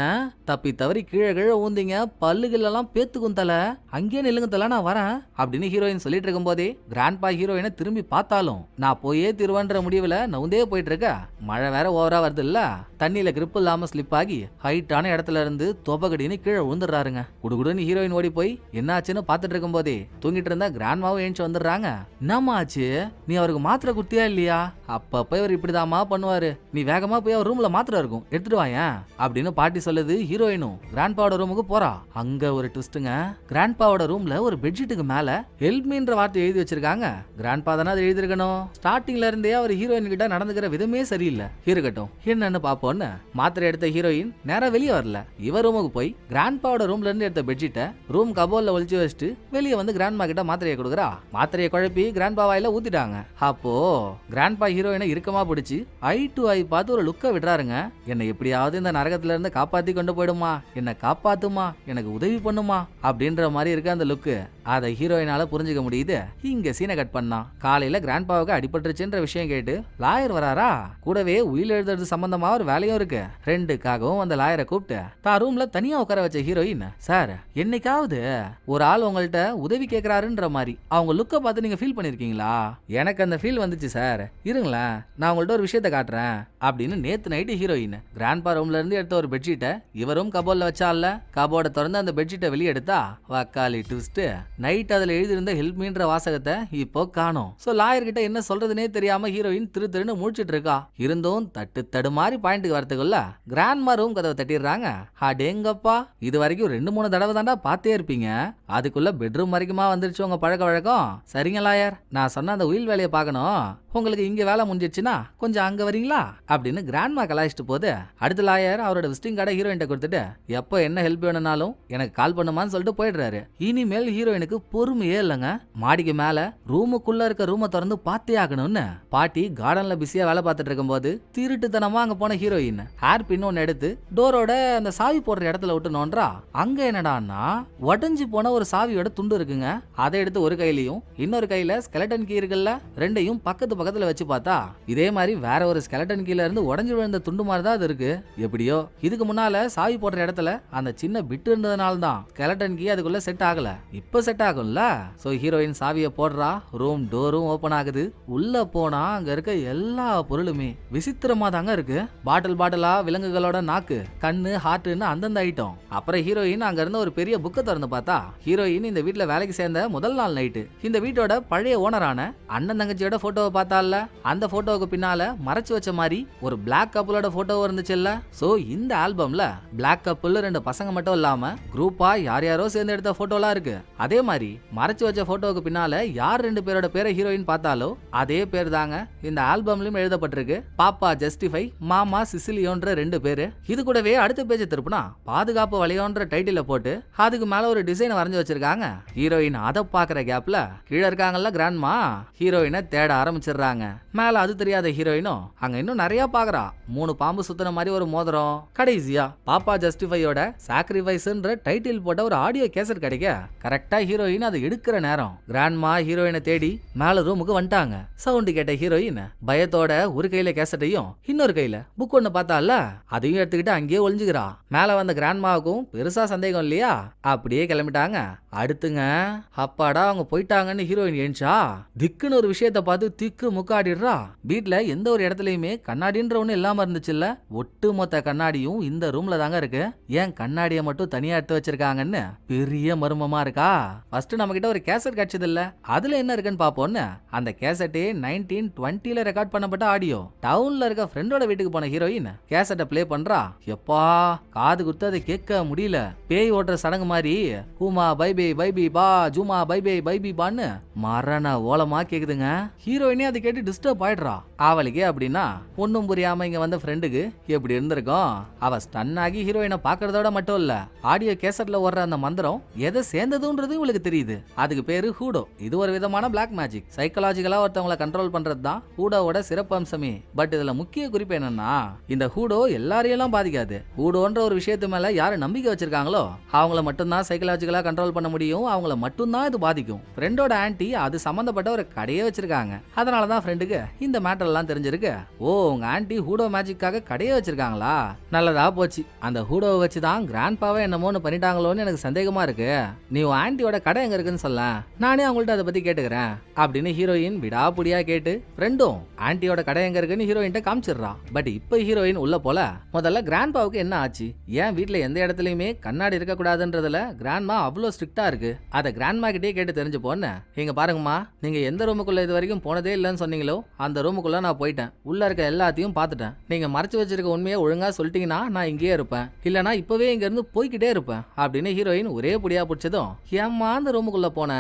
A: தப்பி தவறி கீழே கீழே ஊந்தீங்க, பல்லுகள் எல்லாம் பேத்துக்கும் தல, அங்கேயே நில்லுங்க தல, நான் வரேன் அப்படின்னு ஹீரோயின் சொல்லிட்டு இருக்கும் போதே கிராண்ட்பா ஹீரோயினை திரும்பி பார்த்தாலும் நான் போயே திருவன்ற முடிவுல நவுந்தே போயிட்டு இருக்க. மழை வேற ஓவரா வருது இல்ல, தண்ணியில கிரிப் இல்லாம ஸ்லிப் ஆகி ஹைட்டான இடத்துல இருந்து தொபகடின்னு கீழே விழுந்துடுறாருங்க. குடுகுடுன்னு ஹீரோயின் ஓடி போய் என்னாச்சுன்னு பாத்துட்டு இருக்கும் போதே தூங்கிட்டு இருந்தா கிராண்ட்மாவும் ஏஞ்சி வந்துடுறாங்க. என்னம்மா ஆச்சு, நீ அவருக்கு மாத்திரை குடுத்தியா இல்லையா? அப்பப்ப இவர் இப்படிதாமா பண்ணுவாரு, நீ வேகமா போய் அவர் ரூம்ல மாத்திரை இருக்கும் எடுத்துட்டு வாயேன் அப்படின்னு பாட்டி சொல்லுது. ஹீரோயினும் கிராண்ட்பாவோட ரூமுக்கு போறா. அங்க ஒரு ட்விஸ்ட்டுங்க. கிராண்ட்பாவோட ரூம்ல ஒரு பெட்ஷீட்டுக்கு மேல ஹெல்ப் மீன்ற வார்த்தை எழுதி வச்சிருக்காங்க. கிராண்ட்பா தானே அதை எழுதிருக்கணும். ஸ்டார்டிங்ல இருந்தே அவர் ஹீரோயின் கிட்ட நடந்துக்கிற விதமே சரியில்லை. இருக்கட்டும், என்னன்னு பாப்போன்னு மாத்திரை எடுத்த ஹீரோயின் நேரா வெளியே வரல. இவர் ரூமுக்கு போய் கிராண்ட்பாவோட ரூம்ல இருந்து எடுத்த பெட்ஷீட்டை ரூம் கபோர்ட்ல ஒளிச்சு வச்சுட்டு வெளியே வந்து கிராண்ட்மா கிட்ட மாத்திரையை கொடுக்குறா. மாத்திரையை குழப்பி கிராண்ட்பா வாயில ஊத்திட்டாங்க. அப்போ கிராண்ட்பா ஹீரோயினை இறுக்கமா பிடிச்சு ஐ டு ஐ பார்த்து ஒரு லுக்க விடுறாருங்க. என்னை எப்படியாவது இந்த நரகத்துல இருந்து காப்பாத்தி கொண்டு போயிடுமா, என்ன காப்பாத்துமா, எனக்கு உதவி பண்ணுமா அப்படின்ற மாதிரி இருக்கு அந்த லுக்கு. அதை ஹீரோயினால புரிஞ்சுக்க முடியுது. இங்க சீனை கட் பண்ணா காலையில கிராண்ட்பாவுக்கு அடிபட்டுருச்சுன்ற விஷயம் கேட்டு லாயர் வராரா. கூடவே உயில் எழுதுறது சம்பந்தமா ஒரு வேலையும் இருக்கு. ரெண்டுக்காகவும் அந்த லாயரை கூப்பிட்டு தான் ரூம்ல தனியா உட்கார வச்ச ஹீரோயின், சார் என்னைக்காவது ஒரு ஆள் உங்கள்கிட்ட உதவி கேட்கிறாருன்ற மாதிரி அவங்க லுக்க பார்த்து நீங்க ஃபீல் பண்ணிருக்கீங்களா? எனக்கு அந்த ஃபீல் வந்துச்சு சார், இருங்களேன் நான் உங்கள்ட்ட ஒரு விஷயத்த காட்டுறேன் அப்படின்னு நேத்து நைட்டு ஹீரோயின் கிராண்ட்பா ரூம்ல இருந்து எடுத்த ஒரு பெட்ஷீட்டை இவரும் கபோர்ட்ல வச்சால. கபோர்டை திறந்து அந்த பெட்ஷீட்டை வெளியே எடுத்தா வக்காலி ட்விஸ்ட், நைட் அதுல எழுதியிருந்த ஹெல்ப் மீன்ற வாசகத்தை இப்போ காணோம். சோ லாயர் கிட்ட என்ன சொல்றதுனே தெரியாம ஹீரோயின் திரு திருன்னு முழிச்சிட்டு இருக்கா. இருந்தும் தட்டு தடு மாதிரி பாயிண்ட்டுக்கு வரதுக்குள்ள கிராண்ட்மா ரூம் கதவை தட்டிடுறாங்க. அடேங்கப்பா, இது வரைக்கும் 2-3 தடவை தாண்டா பார்த்தே இருப்பீங்க, அதுக்குள்ள பெட்ரூம் வரைக்குமா வந்துருச்சு உங்க பழக்க வழக்கம்? சரிங்க லாயர், நான் சொன்ன அந்த உயில் வேலையை பார்க்கணும், உங்களுக்கு இங்க வேலை முடிஞ்சிச்சுன்னா கொஞ்சம் அங்க வரீங்களா அப்படின்னு கிராண்ட்மா கலாய்ச்சிட்டு போது அடுத்த லாயர் அவரோட விசிட்டிங் கார்டை ஹீரோயின் கொடுத்துட்டு எப்போ என்ன ஹெல்ப் வேணும்னாலும் எனக்கு கால் பண்ணுமான்னு சொல்லிட்டு போயிடுறாரு. இனிமேல் ஹீரோயினுக்கு பொறுமையே இல்லைங்க. மாடிக்கு மேல ரூமுக்குள்ள இருக்க ரூமை திறந்து பார்த்தே ஆகணும்னு பாட்டி கார்டன்ல பிஸியா வேலை பார்த்துட்டு இருக்கும் போது திருட்டுத்தனமா அங்க போன ஹீரோயின் ஹேர் பின் ஒன்னு எடுத்து டோரோட அந்த சாவி போடுற இடத்துல விட்டு நோன்றா. அங்க என்னடான்னா உடஞ்சு போன ஒரு சாவியோட துண்டு இருக்குங்க. அதை எடுத்து ஒரு கையிலையும் இன்னொரு கையில ஸ்கெலட்டன் கீ இருக்குல்ல, ரெண்டையும் பக்கத்துல வச்சு பார்த்தா இதே மாதிரி வேற ஒரு ஸ்கெலட்டன் கீழ இருந்து உடஞ்சு விழுந்த துண்டு மாதிரி தான் அது இருக்கு. எப்படியோ இதுக்கு முன்னால சாவி போடுற இடத்துல அந்த சின்ன பிட்டு இருந்ததுனால தான் ஸ்கெலட்டன் கீ அதுக்குள்ள செட் ஆகல. இப்ப செட் ஆகும்ல. சோ ஹீரோயின் சாவியை போடுறா. ரூம் டோரும் ஓபன் ஆகுது. உள்ள போனா அங்க இருக்க எல்லா பொருளுமே விசித்திரமா தாங்க இருக்கு. பாட்டிலா விலங்குகளோட நாக்கு, கண்ணு, ஹார்ட்னு அந்தந்த ஐட்டம். அப்புறம் ஹீரோயின் அங்க இருந்த ஒரு பெரிய புக்கை திறந்து பார்த்தா ஹீரோயின் இந்த வீட்டுல வேலைக்கு சேர்ந்த முதல் நாள் நைட்டு இந்த வீட்டோட பழைய ஓனரான அண்ணன் தங்கச்சியோட போட்டோவை பார்த்தால, அந்த போட்டோவுக்கு பின்னால மறைச்சு வச்ச மாதிரி ஒரு பிளாக் கப்பலோட போட்டோ இருந்துச்சுல்ல. சோ இந்த ஆல்பம்ல பிளாக் கப்பல் 2 பசங்க மட்டும் இல்லாம குரூப்பா யார் யாரோ சேர்ந்து எடுத்த போட்டோலாம் இருக்கு. அதே மாதிரி மறைச்சு வச்ச போட்டோவுக்கு பின்னால யார் 2 பேரோட பேரை ஹீரோயின் பார்த்தாலோ அதே பேர் தாங்க இந்த ஆல்பம்லயும் எழுதப்பட்டிருக்கு. பாப்பா ஜஸ்டிஃபை, மாமா சிசிலியோன்ற 2 பேரு. இது கூடவே அடுத்த பேஜ் திருப்பினா பாதுகாப்பு வளையோன்ற டைட்டில போட்டு அதுக்கு மேல ஒரு டிசைன் வரைஞ்சு வச்சிருக்காங்க. ஹீரோயின் அதை பாக்குற கேப்ல கீழே இருக்காங்கல்ல கிராண்ட்மா ஹீரோயினை தேட ஆரம்பிச்சிடுறாங்க. மேல அது தெரியாத ஹீரோயினும் அங்க இன்னும் நிறைய பாக்குறா. 3 பாம்பு சுத்தின மாதிரி ஒரு மோதிரம். கடைசியா பாப்பா ஜஸ்டிஃபையோட சாக்ரிஃபைஸ்ன்ற டைட்டில் போட்ட ஒரு ஆடியோ கேசட் கிடைக்க கரெக்டா ஹீரோயின் அதை எடுக்கிற நேரம் கிராண்ட்மா ஹீரோயினை தேடி மேல ரூமுக்கு வந்துட்டாங்க. சவுண்ட் கேட்ட ஹீரோயின் பயத்தோட ஒரு கையில கேசட்டையும் இன்னொரு கையில புக் ஒண்ணு பார்த்தால அதையும் எடுத்துக்கிட்டு அங்கேயே ஒளிஞ்சுக்கிறா. மேல வந்த கிராண்ட்மாவுக்கும் பெருசா சந்தேகம் இல்லையா, அப்படியே கிளம்பிட்டாங்க. அடுத்துங்க அப்பாடா அவங்க போயிட்டாங்கன்னு ஹீரோயின் ஏன்ச்சா திக்குன்னு ஒரு விஷயத்த பார்த்து திக்கு முக்காடிடுறா. வீட்ல எந்த ஒரு இடத்துலயுமே கண்ணாடின்ற ஒண்ணு இல்லாம இருந்துச்சுல்ல, ஒட்டு மொத்த கண்ணாடியும் இந்த ரூம்ல தாங்க இருக்கு. ஏன் கண்ணாடியை மட்டும் தனியா எடுத்து வச்சிருக்காங்கன்னு பெரிய மர்மமா இருக்கா. ஃபர்ஸ்ட் நம்ம கிட்ட ஒரு கேசட் கிடைச்சது இல்ல, அதுல என்ன இருக்குன்னு பாப்போம்னு அந்த கேசட்டே 1920ல ரெக்கார்ட் பண்ணப்பட்ட ஆடியோ. டவுன்ல இருக்க ஃப்ரெண்டோட வீட்டுக்கு போன ஹீரோயின் கேசட்டை பிளே பண்றா. எப்பா காது குத்து அதை கேட்க முடியல. பேய் ஓட்டுற சடங்கு மாதிரி ஹூமா பைபே பைபி பா ஜூமா பைபே பைபி பான்னு மரண ஓலமா கேக்குதுங்க. ஹீரோயினே அதை கேட்டு டிஸ்டர்ப் ஆயிடுறா. அவளுக்கே அப்படின்னா ஒன்னும் புரியாம இங்க வந்த ஃப்ரெண்டுக்கு எப்படி இருந்திருக்கும். அவ ஸ்டன் ஆகி ஹீரோயினை பாக்குறதோட மட்டும் இல்ல, ஆடியோ கேசட்ல ஓடுற அந்த மந்திரம் எதை சேர்ந்ததுன்றது இவளுக்கு தெரியுது. அதுக்கு பேரு ஹூடோ. இது ஒரு விதமான பிளாக் மேஜிக். சைக்கலாஜிக்கலா ஒருத்தவங்களை கண்ட்ரோல் பண்றது தான் ஹூடோவோட சிறப்பு அம்சமே. பட் இதுல முக்கிய குறிப்பு என்னன்னா, இந்த ஹூடோ எல்லாரையும் பாதிக்காது. ஹூடோன்ற ஒரு விஷயத்து மேல யாரு நம்பிக்கை வச்சிருக்காங்களோ அவங்கள மட்டும்தான் சைக்கலாஜிக்கலா கண்ட்ரோல் பண்ண முடியும். அவங்கள மட்டும்தான் இது பாதிக்கும். ஃப்ரெண்டோட ஆன்ட்டி அது சம்பந்தப்பட்ட ஒரு கடையே வச்சிருக்காங்க. அதனாலதான் ஃப்ரெண்டுக்கு இந்த மேட்டர் எல்லாம் தெரிஞ்சிருக்கு. ஓ, உங்க ஆன்ட்டி ஹூடோ மேஜிக்காக கடையே வச்சிருக்காங்களா? நல்லதா போச்சு. அந்த ஹூடோவை வச்சுதான் கிராண்ட் பாவை என்னமோன்னு பண்ணிட்டாங்களோன்னு எனக்கு சந்தேகமா இருக்கு. நீ உன் ஆன்ட்டியோட கடை எங்க இருக்குன்னு சொல்ல, நானே அவங்கள்ட்ட அதை பத்தி கேட்டுக்கிறேன் அப்படின்னு ஹீரோயின் விடாப்புடியா கேட்டு ஃப்ரெண்டும் ஆன்ட்டியோட கடை எங்க இருக்குன்னு ஹீரோயின்ட்ட காமிச்சிடுறா. பட் இப்ப ஹீரோயின் உள்ள போல முதல்ல கிராண்ட் பாவுக்கு என்ன ஆச்சு, ஏன் வீட்டுல எந்த இடத்துலயுமே கண்ணாடி இருக்க கூடாதுன்றதுல கிராண்ட்மா அவ்வளவு ஸ்ட்ரிக்டா இருக்கு. அதை கிராண்ட்மா கிட்டே கேட்டு தெரிஞ்சு போன்னு. இங்க பாருங்கம்மா, நீங்க எந்த ரூமுக்குள்ள இது வரைக்கும் போனதே இல்லைன்னு சொன்னீங்களோ அந்த ரூமுக்குள்ள நான் போயிட்டேன். உள்ள இருக்க எல்லாத்தையும் பார்த்துட்டேன். நீங்க மறைச்சு வச்சிருக்க உண்மையை ஒழுங்கா சொல்லிட்டீங்கன்னா நான் இங்கேயே இருப்பேன், இல்லனா இப்பவே இங்க இருந்து போய்கிட்டே இருப்பேன் அப்படின்னு ஹீரோயின் ஒரே புடியா பிடிச்சதும், ஏம்மா அந்த ரூமுக்குள்ள போன,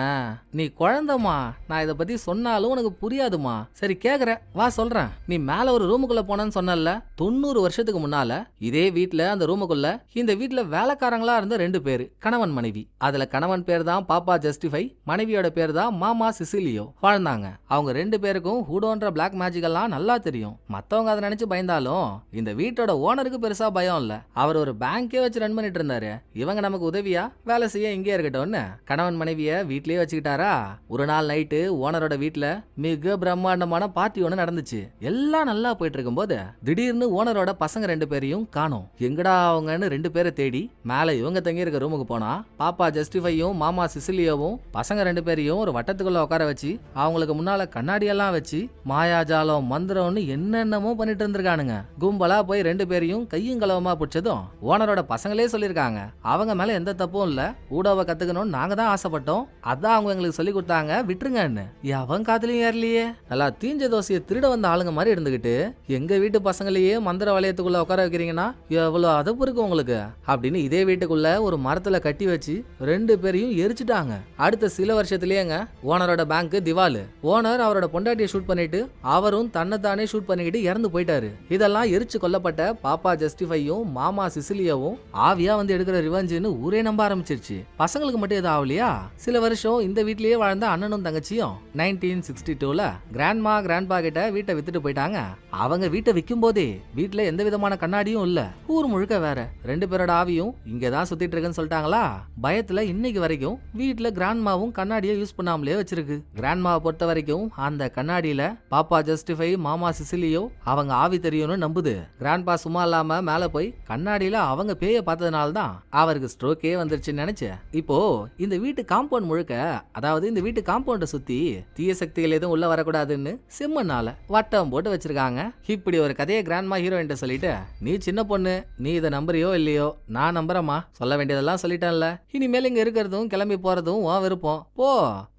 A: நீ குழந்தம்மா, நான் இதை பத்தி சொன்னாலும் உனக்கு புரியாதுமா. சரி கேக்குற வா சொல்றேன். நீ மேல ஒரு ரூமுக்குள்ள போனன்னு சொன்னல, 90 வருஷத்துக்கு முன்னால இதே வீட்டுல அந்த ரூமுக்குள்ள இந்த வீட்டுல வேலைக்காரங்களா இருந்த 2 பேரு, கணவன் மனைவி. அதுல கணவன் பேர் தான் பாப்பா ஜஸ்டிஃபை, மனைவியோட பேர் தான் மாமா சிசிலியோ வாழ்ந்தாங்க. அவங்க 2 பேருக்கும் ஹூடோன்ற பிளாக் மேஜிக் எல்லாம் நல்லா தெரியும். மத்தவங்க அதை நினைச்சு பயந்தாலும் இந்த வீட்டோட ஓனருக்கு பெருசா பயம் இல்ல. அவர் ஒரு பேங்கே வச்சு ரன் பண்ணிட்டு இருந்தாரு. இவங்க நமக்கு உதவியா வேலை செய்ய இங்கே இருக்கட்டும்னு கணவன் மனைவிய வீட்லயே வச்சுக்கிட்டாரா. ஒரு நாள் நைட்டு ஓனரோட வீட்டுல மிக பிரம்மாண்டமான பார்ட்டி ஒண்ணு நடந்துச்சு. எல்லாம் நல்லா போயிட்டு இருக்கும் போது திடீர்னு ஓனரோட பசங்க 2 பேரையும் காணோம். எங்கடா அவங்கன்னு 2 பேரை தேடி மேல இவங்க தங்கி இருக்க ரூமுக்கு போனா பாப்பா ஜஸ்டிஃபையும் மாமா சிசிலியோவும் பசங்க 2 பேரையும் ஒரு வட்டத்துக்குள்ள உட்கார வச்சு அவங்களுக்கு முன்னால கண்ணாடி எல்லாம் வச்சு மாயாஜாலம் மந்திரம்னு என்னென்னமோ பண்ணிட்டு இருந்திருக்கானுங்க. கும்பலா போய் 2 பேரையும் கையும் களவமா பிடிச்சதும் ஓனரோட பசங்களே சொல்லிருக்காங்க, அவங்க மேல எந்த தப்பும் இல்ல, ஊடவை கத்துக்கணும்னு நாங்க தான் ஆசைப்பட்டோம், அதான் அவங்க எங்களுக்கு சொல்லி கொடுத்தாங்க, விட்டுருங்கன்னு. அவன் காதுலயும் ஏறலையே. நல்லா தீஞ்ச தோசையை திருட வந்த ஆளுங்க மாதிரி இருந்துகிட்டு எங்க வீட்டு பசங்களையே மந்திர வளையத்துக்குள்ள உட்கார வைக்கிறீங்கன்னா எவ்வளவு அதப்பு இருக்கு உங்களுக்கு அப்படின்னு இதே வீட்டுக்குள்ள ஒரு மரத்துல கட்டி வச்சு 2 பேரையும் எரிச்சுட்டாங்க. அடுத்த சில வருஷத்துலயேங்க ஓனரோட பேங்க் திவாலு. ஓனர் அவரோட பொண்டாட்டியை ஷூட் பண்ணிட்டு அவரும் தன்னைத்தானே ஷூட் பண்ணிக்கிட்டு இறந்து போயிட்டாரு. இதெல்லாம் எரிச்சு கொல்லப்பட்ட பாப்பா ஜஸ்டிஃபையும் மாமா சிசிலியாவும் ஆவியா வந்து எடுக்கிற ரிவெஞ்சுன்னு ஊரே நம்ப ஆரம்பிச்சிருச்சு. பசங்களுக்கு மட்டும் எதுவும் ஆகலையா? சில வருஷம் இந்த வீட்லயே வாழ்ந்த அண்ணனும் தங்கச்சியும் 1962ல கிராண்ட்மா கிராண்ட்பா கிட்ட வீட்டை வித்துட்டு போயிட்டாங்க. அவங்க வீட்டை விற்கும் போதே வீட்டுல எந்த விதமான கண்ணாடியும் இல்ல. ஊர் முழுக்க வேற 2 பேரோட ஆவியும் இங்கதான் சுத்திட்டு இருக்குன்னு சொல்லிட்டாங்களா. பயத்துல இன்னைக்கு வரைக்கும் வீட்டுல கிராண்ட்மாவும் கண்ணாடியை யூஸ் பண்ணாமலே வச்சிருக்கு. கிராண்ட்மாவை பொறுத்த வரைக்கும் அந்த கண்ணாடியில பாப்பா ஜஸ்டிஃபை மாமா சிசிலியோ அவங்க ஆவி தெரியும்னு நம்புது. கிராண்ட்பா சும்மா இல்லாம மேல போய் கண்ணாடியில அவங்க பேய பார்த்ததுனால தான் அவருக்கு ஸ்ட்ரோக்கே வந்துருச்சுன்னு நினைச்சு இப்போ இந்த வீட்டு காம்பவுண்ட் முழுக்க, அதாவது இந்த வீட்டு காம்பவுண்ட சுத்தி தீய சக்திகள் எதுவும் உள்ள வரக்கூடாதுன்னு செம்மண்ணால வட்டம் போட்டு வச்சிருக்காங்க. இப்படி ஒரு கதையை கிராண்ட்மா ஹீரோயின் சொல்லிட்டு, நீ சின்ன பொண்ணு, நீ இதை நம்புறியோ இல்லையோ, நான் நம்புறேம்மா, சொல்ல வேண்டியதெல்லாம் சொல்லிட்டேன்ல, இனிமேல் இங்க இருக்கிறதும் கிளம்பி போறதும் உன் விருப்பம், போ,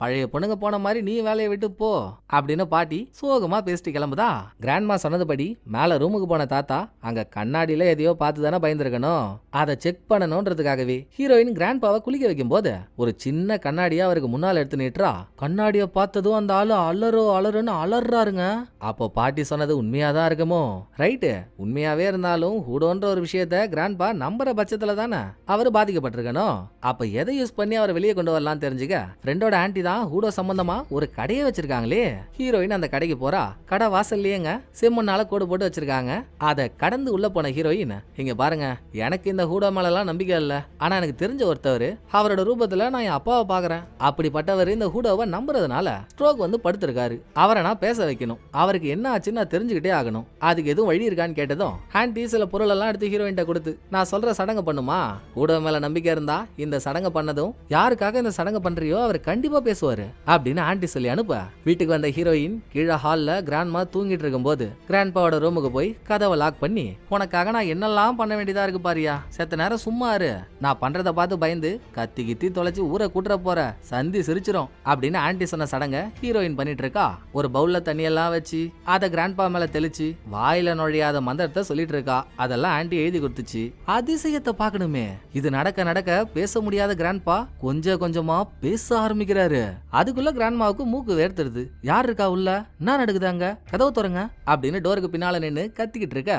A: பழைய பொண்ணுங்க போன மாதிரி நீ வேலையை விட்டு போ அப்படின்னு பாட்டி சோகமா பேசிட்டு கிளம்புதா. கிராண்ட்மா சொன்னதுபடி மேல ரூமுக்கு போன தாத்தா அங்க கண்ணாடியில எதையோ பார்த்து தானே பயந்துருக்கணும். அதை செக் பண்ணணும்ன்றதுக்காகவே ஹீரோயின் கிராண்ட்பாவை குளிக்க வைக்கும் போது ஒரு சின்ன கண்ணாடியா அவருக்கு முன்னால எடுத்து நீட்டுறா. கண்ணாடிய பார்த்ததும் அந்த ஆளு அலறுன்னு அலறாருங்க. அப்போ பாட்டி சொன்னது உண்மையாதான் இருக்குமோ? ரைட்டு, உண்மையாவே இருந்தாலும் ஹூடோன்ற ஒரு விஷயத்த கிராண்ட்பா நம்புற பட்சத்துல தானே அவரு பாதிக்கப்பட்டிருக்கணும். அப்ப எதை யூஸ் பண்ணி அவரை வெளியே கொண்டு வரலாம் தெரிஞ்சுக்க ஃப்ரெண்டோட ஆன்ட்டி தான் ஹூடோ சம்பந்தமா ஒரு கடையை வச்சிருக்காங்களே. ஹீரோயின் அந்த கடைக்கு போறா. கடை வாசல்லையேங்க செம்மண்ணால கோடு போட்டு வச்சிருக்காங்க. அதை கடந்து உள்ள போன ஹீரோயின், இங்க பாருங்க, எனக்கு இந்த ஹூடோ மேலாம் நம்பிக்கை இல்ல, ஆனா எனக்கு தெரிஞ்ச ஒருத்தவர், அவரோட ரூபத்துல நான் என் அப்பாவை பாக்குறேன், அப்படிப்பட்டவர் இந்த ஹூடோவை நம்புறதுனால ஸ்ட்ரோக் வந்து படுத்திருக்காரு, அவரை நான் பேச வைக்கணும், அவருக்கு என்ன ஆச்சுன்னு நான் தெரிஞ்சுக்கிட்டே ஆகணும், அதுக்கு எதுவும் வழி இருக்கான்னு கேட்டதும் ஆன்ட்டி சில பொருள் எல்லாம் எடுத்து ஹீரோயின்ட்ட கொடுத்து, நான் சொல்ற சடங்கு பண்ணுமா, ஹூடோ மேல நம்பிக்கை இருந்தா இந்த சடங்கு பண்ணதும் யாருக்காக இந்த சடங்கு பண்றியோ அவர் கண்டிப்பா பேசுவாரு அப்படின்னு ஆன்ட்டி சொல்லி அனுப்ப வீட்டுக்கு வந்த ஹீரோயின் ஹீரோயின் கீழே ஹால்ல கிராண்ட்மா தூங்கிட்டு இருக்கும்போது கிராண்ட்பாவோட ரூமுக்கு போய் கதவை லாக் பண்ணி, உனக்காக நான் என்னெல்லாம் பண்ண வேண்டியதா இருக்கு பாரியா, செத்த நேரம் சும்மா இரு, நான் பண்றத பார்த்து பயந்து கத்தி கித்தி தொலைச்சு ஊரை கூட்டுற போற, சந்தி சிரிச்சிரும் அப்படின்னு ஆன்டி சொன்ன சடங்க ஹீரோயின் பண்ணிட்டு இருக்கா. ஒரு பவுல்ல தண்ணியெல்லாம் வச்சு அதை கிராண்ட்பா மேல தெளிச்சு வாயில நுழையாத மந்திரத்தை சொல்லிட்டு இருக்கா. அதெல்லாம் ஆன்டி எழுதி கொடுத்துச்சு. அதிசயத்தை பார்க்கணுமே, இது நடக்க நடக்க பேச முடியாத கிராண்ட்பா கொஞ்சம் கொஞ்சமா பேச ஆரம்பிக்கிறாரு. அதுக்குள்ள கிராண்ட்மாவுக்கு மூக்கு வேர்த்துருது. யார் இருக்கா உள்ள, என்ன நடக்குதாங்க, கதவு திறங்க அப்படின்னு டோருக்கு பின்னால நின்னு கத்திக்கிட்டு இருக்க.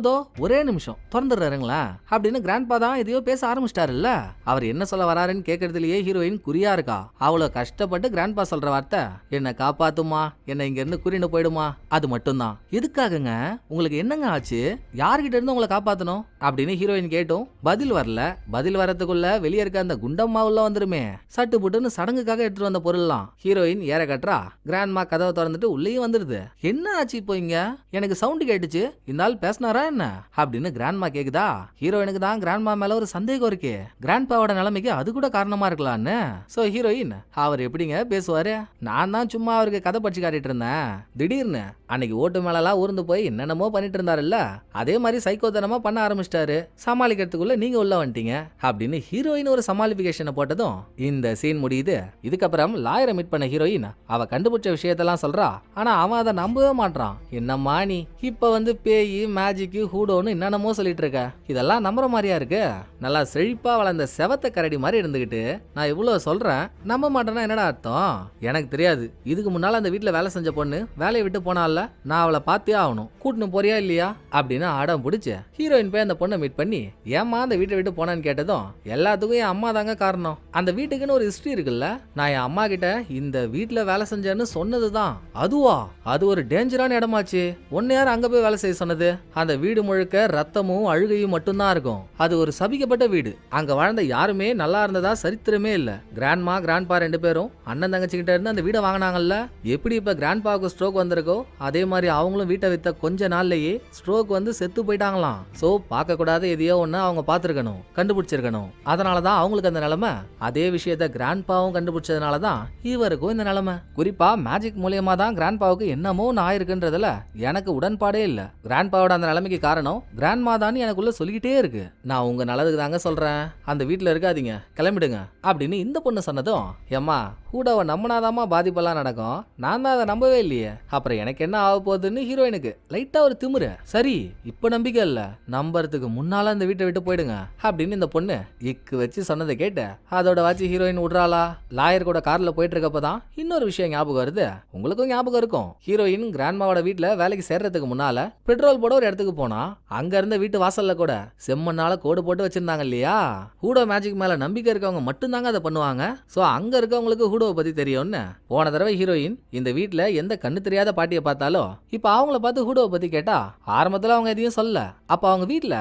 A: தோ ஒரே நிமிஷம் திறந்துடுறாருங்களா அப்படின்னு கிராண்ட்பா தான் எதையோ பேச ஆரம்பிச்சிட்டாருல்ல. அவர் என்ன சொல்ல வராருன்னு கேட்கறதுலயே ஹீரோயின் குறியா இருக்கா. அவ்வளவு கஷ்டப்பட்டு கிராண்ட்பா சொல்ற வார்த்தை, என்ன காப்பாத்துமா, என்ன இங்க இருந்து குறின்னு போயிடுமா, அது மட்டும்தான். எதுக்காகங்க, உங்களுக்கு என்னங்க ஆச்சு, யார்கிட்ட இருந்து உங்களை காப்பாத்தணும் அப்படின்னு ஹீரோயின் கேட்டும் பதில் வரல. பதில் வரதுக்குள்ள வெளியே இருக்க அந்த குண்டம்மா உள்ள வந்துருமே. சட்டு புட்டுன்னு சடங்குக்காக எடுத்துட்டு வந்த பொருள்லாம் ஹீரோயின் ஏற கட்டுறா. கிராண்ட்மா கதவை திறந்துட்டு உள்ளேயும் வந்துருது. என்ன ஆச்சு இப்போ இங்க, எனக்கு சவுண்ட் கேட்டுச்சு, இந்த ஆள் பேசினாரா என்ன அப்படின்னு கிராண்ட்மா கேக்குதா. ஹீரோயினுக்கு தான் கிராண்ட்மா மேல ஒரு சந்தேகம் இருக்கு. கிராண்ட்பாவோட நிலைமைக்கு அது கூட காரணமா இருக்கலாம்னு. சோ ஹீரோயின், அவர் எப்படிங்க பேசுவாரு, நான் தான் சும்மா அவருக்கு கதை படிச்சு காட்டிட்டு இருந்தேன், திடீர்னு அன்னைக்கு ஓட்டு மேலலாம் ஊர்ந்து போய் என்னென்னமோ பண்ணிட்டு இருந்தாருல்ல, அதே மாதிரி சைக்கோத்தனமா பண்ண ஆரம்பிச்சிட்டாரு, சமாளிக்கிறதுக்குள்ள நீங்க உள்ள வந்துட்டீங்க அப்படின்னு ஹீரோயின் ஒரு சமாளிபிகேஷனை போட்டதும் இந்த சீன் முடியுது. இதுக்கப்புறம் லாயரை மீட் பண்ண ஹீரோயின் அவ கண்டுபிடிச்ச விஷயத்தெல்லாம் சொல்றா. ஆனா அவன் அதை நம்பவே மாட்டான். என்னம்மா நீ இப்ப வந்து பேய் மேஜிக் ஹூடோன்னு என்னென்னமோ சொல்லிட்டு இருக்க, இதெல்லாம் நம்புற மாதிரியா இருக்கு, நல்லா செழிப்பா வளர்ந்த செவத்த கரடி மாதிரி இருந்துகிட்டு நான் இவ்வளவு சொல்றேன் நம்ப மாட்டேன்னா என்னடா அர்த்தம், எனக்கு தெரியாது, இதுக்கு முன்னால அந்த வீட்டுல வேலை செஞ்ச பொண்ணு வேலையை விட்டு போனால, நான் அவளை பார்த்தே ஆகணும், கூட்டின்னு போறியா இல்லையா அப்படின்னு அடம் பிடிச்சு ஹீரோயின் போய் அந்த பொண்ணை மீட் பண்ணி, ஏமா அந்த வீட்டை விட்டு போனான்னு கேட்டதும், எல்லாத்துக்கும் என் அம்மா தாங்க காரணம், அந்த வீட்டுக்குன்னு ஒரு ஹிஸ்டரி இருக்குல்ல, நான் என் அம்மா கிட்ட இந்த வீட்டுல வேலை செஞ்சேன்னு சொன்னதுதான். அதுவா, அது ஒரு டேஞ்சரான இடமாச்சு, ஒன்னு யார் அங்க போய் வேலை செய்ய சொன்னது, அந்த வீடு முழுக்க ரத்தமும் அழுகையும் மட்டும்தான் இருக்கும், அது ஒரு சபிக்கப்பட்ட வீடு, அங்க வாழ்ந்த யாருமே நல்லா இருந்ததா சரித்திரமே இல்ல, கிராண்ட்மா கிராண்ட்பா ரெண்டு பேரும் அண்ணன் தங்கச்சி கிட்ட இருந்து அந்த வீடை வாங்கினாங்கல்ல, எப்படி இப்ப கிராண்ட்பாவுக்கு ஸ்ட்ரோக் வந்திருக்கோ அதே மாதிரி அவங்களும் வீட்டை வித்த கொஞ்ச நாள்லயே ஸ்ட்ரோக் வந்து செத்து போயிட்டாங்களாம். சோ பார்க்க கூடாத எதையோ ஒண்ணு அவங்க பார்த்திருக்கணும், கண்டுபிடிச்சிருக்கணும், அதனாலதான் அவங்களுக்கு அந்த நிலைமை. அதே விஷயத்த கிராண்ட்பாவும் கண்டுபிடிச்சதுனாலதான் இவருக்கும் இந்த நிலைமை. குறிப்பா மேஜிக் மூலியமா தான் கிராண்ட்பாவுக்கு என்னமோ ஆயிருக்குன்றதுல எனக்கு உடன்பாடே இல்ல. கிராண்ட்பாவோட அந்த நிலைமைக்கு காரணம் கிராண்ட்மா தான் எனக்குள்ள சொல்லிக்கிட்டே இருக்கு. நான் உங்க நல்லதுக்கு தாங்க சொல்றேன், அந்த வீட்டுல இருக்காதீங்க, கிளம்பிடுங்க அப்படின்னு இந்த பொண்ணு சொன்னதும், ஏம்மா ஹூடாவை நம்பினாதாமா பாதிப்பெல்லாம் நடக்கும், நான் தான் அதை நம்பவே இல்லையே, அப்புறம் எனக்கு என்ன ஆக போகுதுன்னு ஹீரோயினுக்கு லைட்டா ஒரு திமுரு. சரி இப்ப நம்பிக்கை இல்ல, நம்புறதுக்கு முன்னால இந்த வீட்டை விட்டு போயிடுங்க அப்படின்னு இந்த பொண்ணு இக்கு வச்சு சொன்னதை கேட்டு அதோட வாச்சு ஹீரோயின் விடுறாளா. லாயர் கூட கார்ல போயிட்டு இருக்கப்பதான் இன்னொரு விஷயம் ஞாபகம் வருது. உங்களுக்கும் ஞாபகம் இருக்கும், ஹீரோயின் கிராண்ட்மாவோட வீட்டுல வேலைக்கு சேர்றதுக்கு முன்னால பெட்ரோல் போட ஒரு இடத்துக்கு போனா அங்க இருந்த வீட்டு வாசல்ல கூட செம்மண்ணால கோடு போட்டு வச்சிருந்தாங்க இல்லையா. ஹூடோ மேஜிக் மேல நம்பிக்கை இருக்கவங்க மட்டும்தாங்க அதை பண்ணுவாங்க. சோ அங்க இருக்கவங்களுக்கு ஹூடோவை பத்தி தெரியும்னு போன தடவை ஹீரோயின் இந்த வீட்டுல எந்த கண்ணு தெரியாத பாட்டியை பார்த்தாலும் இப்ப அவங்கள பார்த்து ஹூடோவை பத்தி கேட்டா ஆரம்பத்துல அவங்க எதையும் சொல்ல. அப்ப அவங்க வீட்டுல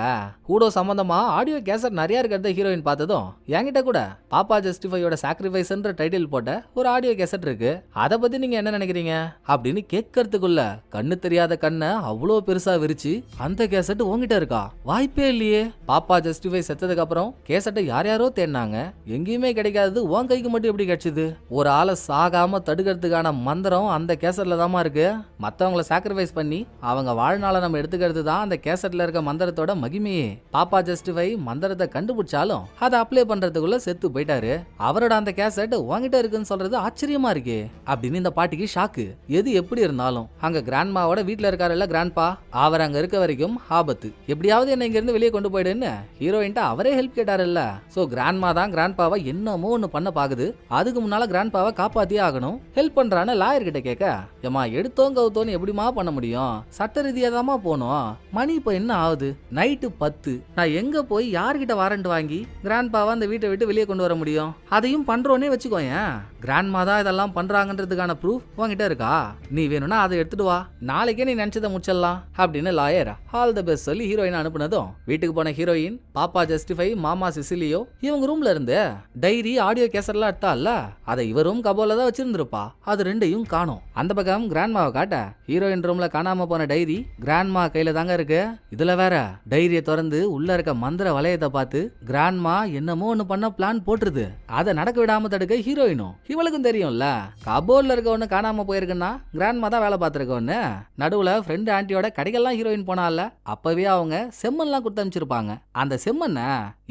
A: ஹூடோ சம்பந்தமா ஆடியோ கேசட் நிறைய இருக்கிறத ஹீரோயின் பார்த்ததும் என்கிட்ட கூட பாப்பா ஜஸ்டிஃபையோட சாக்ரிஃபைஸ்ன்ற டைட்டில் போட்ட ஒரு ஆடியோ கேசட் இருக்கு, அதை பத்தி நீங்க என்ன நினைக்கிறீங்க அப்படின்னு கேட்கறதுக்குள்ள கண்ணு தெரியாத கண்ணை அவ்வளோ பெருசா விரிச்சு அந்த கேசட் உங்ககிட்ட இருக்கா, வாய்ப்பே இல்லையே. பாப்பா ஜஸ்டிஃபை செத்ததுக்கு அப்புறம் கேசட்டை யார் யாரோ தேடினாங்க, எங்கேயுமே கிடைக்காதது உன் கைக்கு மட்டும் எப்படி கிடைச்சது, ஒரு ஆளை சாகாம தடுக்கிறதுக்கான மந்திரம் அந்த கேசட்ல தாமா இருக்கு, மத்தவங்கள சாக்ரிஃபைஸ் பண்ணி அவங்க வாழ்நாளை நம்ம எடுத்துக்கிறது தான் அந்த கேசட்ல இருக்க மந்திரத்தோட மகிமையே. பாப்பா ஜஸ்டிஃபை மந்திரத்தை கண்டுபிடிச்சாலும் அதை அப்ளை பண்றதுக்குள்ள செத்து போயிட்டாரு, அவரோட அந்த கேசட் உங்ககிட்ட இருக்குன்னு சொல்றது ஆச்சரியமா இருக்கே அப்படின்னு இந்த பாட்டிக்கு ஷாக்கு. எது எப்படி இருந்தாலும் அங்க கிராண்ட்மாவோட வீட்டுல இருக்காருல்ல கிராண்ட்பா, அவர் அங்க இருக்க வரைக்கும் ஆபத்து, எப்படியாவது என்ன இங்க இருந்து வெளியே கொண்டு போயிடுன்னு ஹீரோயின்ட்ட அவரே ஹெல்ப் கேட்டாருல்ல. சோ கிராண்ட்மா தான் கிராண்ட்பாவை என்னமோ ஒண்ணு பண்ண பாக்குது, அதுக்கு முன்னால கிராண்ட்பாவை காப்பாத்தியே ஆகணும், ஹெல்ப் பண்றான்னு லாயர் கிட்ட கேட்க, ஏமா எடுத்தோம் கவுத்தோன்னு எப்படிமா பண்ண முடியும், சட்ட ரீதியா தாமா போனோம், மணி இப்ப என்ன ஆகுது, நைட்டு 10, நான் எங்க போய் யார்கிட்ட வாரண்ட் வாங்கி கிராண்ட்பாவை அந்த வீட்டை விட்டு வெளியே கொண்டு வர முடியும், அதையும் பண்றோன்னே வச்சுக்கோயேன், கிராண்ட்மா தான் இதெல்லாம் பண்றாங்கன்றதுக்கான ப்ரூஃப் உங்ககிட்ட இருக்கா, நீ வேணும்னா அதை எடுத்துட்டு வா, நாளைக்கே நீ நினைச்சதை முடிச்சிடலாம் அப்படின்னு லாயர் ஆல் தி பெஸ்ட் சொல்லி ஹீரோயின் அனுப்புனதும் வீட்டுக்கு போன ஹீரோயின் பாப்பா ஜஸ்டிஃபை மாமா சிசிலியோ இவங்க ரூம்ல இருந்து டைரி ஆடியோ கேசட்லாம் எடுத்தால அதை இவரும் கபோல தான் வச்சிருந்திருப்பா, அது ரெண்டையும் காணோம். அந்த பக்கம் கிராண்ட்மாவை காட்ட ஹீரோயின் ரூம்ல காணாம போன டைரி கிராண்ட்மா கையில தாங்க இருக்கு. இதுல வேற டைரியை திறந்து உள்ள இருக்க மந்திர வளையத்தை பார்த்து கிராண்ட்மா என்னமோ ஒண்ணு பண்ண பிளான் போட்டுருது, அதை நடக்க விடாம தடுக்க ஹீரோயினும் இவளுக்கும் தெரியும்ல, கபோர்ட்ல இருக்க ஒண்ணு காணாம போயிருக்குன்னா கிராண்ட்மா தான் வேலை பார்த்துருக்கோன்னு. நடுவுல ஃப்ரெண்டு ஆண்டியோட கடைகள்லாம் ஹீரோயின் போனால அப்பவே அவங்க செம்மன்லாம் கொடுத்து அனுப்பிச்சிருப்பாங்க. அந்த செம்மண்ண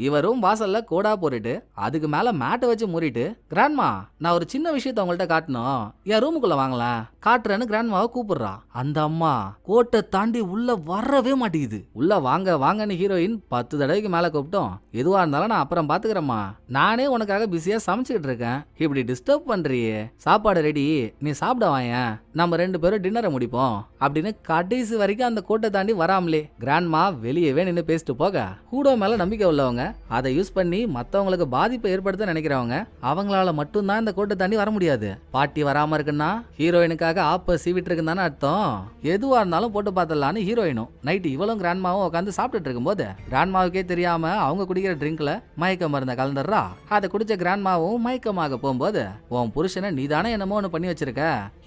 A: இவரும் வாசல்ல கோடா போட்டுட்டு அதுக்கு மேல மேட்டை வச்சு மூடிட்டு, கிராண்ட்மா நான் ஒரு சின்ன விஷயத்த உங்கள்ட்ட காட்டணும், என் ரூமுக்குள்ள வாங்கலாம் காட்டுறேன்னு கிராண்ட்மாவை கூப்பிடுறா. அந்த அம்மா கோட்டை தாண்டி உள்ள வரவே மாட்டேங்குது. உள்ள வாங்க வாங்கன்னு ஹீரோயின் 10 தடவைக்கு மேல கூப்பிட்டோம். எதுவா இருந்தாலும் நான் அப்புறம் பாத்துக்கிறேம்மா, நானே உனக்காக பிஸியா சமைச்சுக்கிட்டு இருக்கேன், இப்படி டிஸ்டர்ப் பண்றியே, சாப்பாடு ரெடி, நீ சாப்பிட வாயேன், நம்ம 2 பேரும் டின்னரை முடிப்போம் அப்படின்னு கடைசி வரைக்கும் அந்த கோட்டை தாண்டி வராமலே கிராண்ட்மா வெளியவே நின்று பேசிட்டு போக, ஹூடோ மேல நம்பிக்கை உள்ளவங்க அதை யூஸ் பண்ணி மத்தவங்களுக்கு பாதிப்பை ஏற்படுத்த நினைக்கிறவங்க அவங்களால மட்டும்தான் இந்த கோட்டை தாண்டி வர முடியாது. பாட்டி வராம இருக்குன்னா ஹீரோயினுக்காக ஆப்ப சீவிட்டு இருக்குன்னு அர்த்தம். எதுவா இருந்தாலும் போட்டு பார்த்தலான்னு ஹீரோயினும் நைட்டு இவளும் கிராண்ட்மாவும் உட்காந்து சாப்பிட்டுட்டு இருக்கும்போது கிராண்ட்மாவுக்கே தெரியாம அவங்க குடிக்கிற ட்ரிங்க்ல மயக்க மருந்த கலந்துடுறா. அதை குடிச்ச கிராண்ட்மாவும் மயக்கமாக போகும்போது, உன் புருஷனை நீதானே என்னமோ ஒன்று பண்ணி வச்சிருக்க,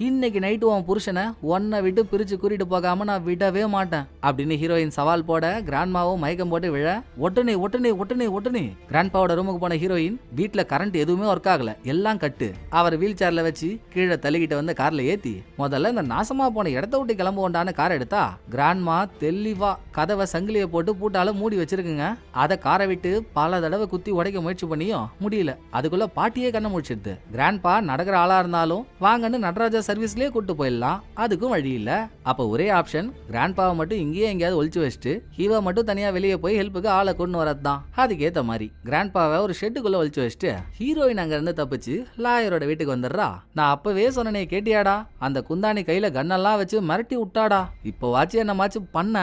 A: இன்னைக்கு நைட்டு உன் புருஷனை ஒன்னை விட்டு பிரிச்சு கூட்டிட்டு போகாம நான் விடவே மாட்டேன் அப்படின்னு ஹீரோயின் சவால் போட கிராண்ட்மாவும் மயக்கம் போட்டு விழ ஒட்டுனே ஒட்டுனே ஒட்டுனே ஒட்டுனே கிராண்ட்பாவோட ரூமுக்கு போன ஹீரோயின் வீட்டுல கரண்ட் எதுவுமே ஒர்க் ஆகல, எல்லாம் கட்டு. அவர் வீல் சேர்ல வச்சு கீழே தள்ளிக்கிட்ட வந்து கார்ல ஏத்தி முதல்ல இந்த நாசமா போன இடத்த விட்டு கிளம்புவோண்டான கார் எடுத்தா கிராண்ட்மா தெளிவா கதவை சங்கிலியை போட்டு பூட்டால மூடி வச்சிருக்குங்க. அதை காரை விட்டு பல தடவை குத்தி உடைக்க முயற்சி பண்ணியும் முடியல. அதுக்குள்ள பாட்டியே கண்ண முடிச்சிடுது. கிராண்ட்பா நடக்கிற ஆளா இருந்தாலும் வாங்கன்னு நடராஜா சர்வீஸ்லயே கூட்டு போயிடலாம், அதுக்கும் வழி இல்ல. அப்ப ஒரே ஆப்ஷன் கிராண்ட்பாவை மட்டும் இங்கேயே எங்கேயாவது ஒளிச்சு வச்சுட்டு இவ மட்டும் தனியா வெளியே போய் ஹெல்ப்புக்கு ஆளை கொண்டு வரதுதான். அதுக்கேத்த மாதிரி கிராண்ட்பாவை ஒரு ஷெட்டுக்குள்ள ஒளிச்சு வச்சுட்டு ஹீரோயின் அங்க இருந்து தப்பிச்சு லாயரோட வீட்டுக்கு வந்துடுறா. நான் அப்பவே சொன்னனே கேட்டியாடா, அந்த குந்தாணி கையில கண்ணெல்லாம் வச்சு மிரட்டி விட்டாடா, இப்போ வாச்சு என்ன மாச்சு பண்ண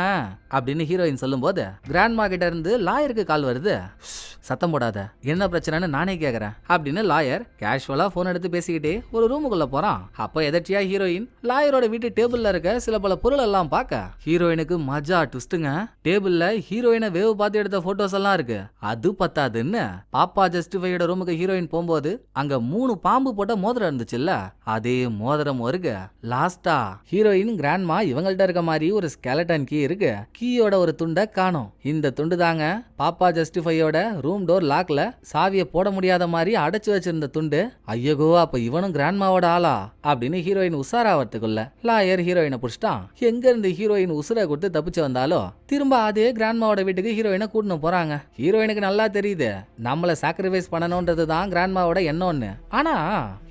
A: அப்படின்னு ஹீரோயின் சொல்லும் போது கிராண்ட்மா கிட்ட இருந்து லாயருக்கு கால் வருது. சத்தம் போடாத, என்ன பிரச்சனைன்னு நானே கேக்குறேன் அப்படின்னு லாயர் கேஷுவலா போன் எடுத்து பேசிக்கிட்டே ஒரு ரூமுக்குள்ள போறான். அப்ப எதர்ச்சியா ஹீரோயின் லாயரோட வீட்டு டேபிள்ல இருக்க சில பல பொருள் எல்லாம் பார்க்க ஹீரோயினுக்கு மஜா ட்விஸ்டுங்க. டேபிள்ல ஹீரோயினை வேவு பார்த்து எடுத்த போட்டோஸ் எல்லாம் இருக்கு. அது பத்தாதுன்னு பாப்பா ஜஸ்டிஃபையோட ரூமுக்கு ஹீரோயின் போகும்போது அங்க 3 பாம்பு போட்ட மோதிரம் இருந்துச்சுல்ல, அதே மோதிரம் இருக்கு. லாஸ்டா ஹீரோயின் கிராண்ட்மா இவங்கள்ட்ட இருக்க மாதிரி ஒரு ஸ்கெலட்டன் கீ இருக்கு, கீயோட ஒரு துண்டை காணோம். இந்த துண்டு தாங்க பாப்பா ஜஸ்டிஃபையோட ரூம் டோர் லாக்ல சாவியை போட முடியாத மாதிரி அடைச்சு வச்சிருந்த துண்டு. ஐயோ, அப்ப இவனும் கிராண்ட்மாவோட ஆளா அப்படின்னு ஹீரோயின் உசாராவதுக்குள்ள லாயர் ஹீரோயினை புடிச்சிட்டான். எங்க இருந்து ஹீரோயின் உசுரை கொடுத்து தப்பிச்சு வந்தாலும் திரும்ப அதே கிராண்ட்மாவோட வீட்டுக்கு ஹீரோயினை கூட்டின்னு போறாங்க. ஹீரோயினுக்கு நல்லா தெரியுது நம்மள சாக்ரிஃபைஸ் பண்ணணும்ன்றது தான் கிராண்ட்மாவோட எண்ணம்னு. ஆனா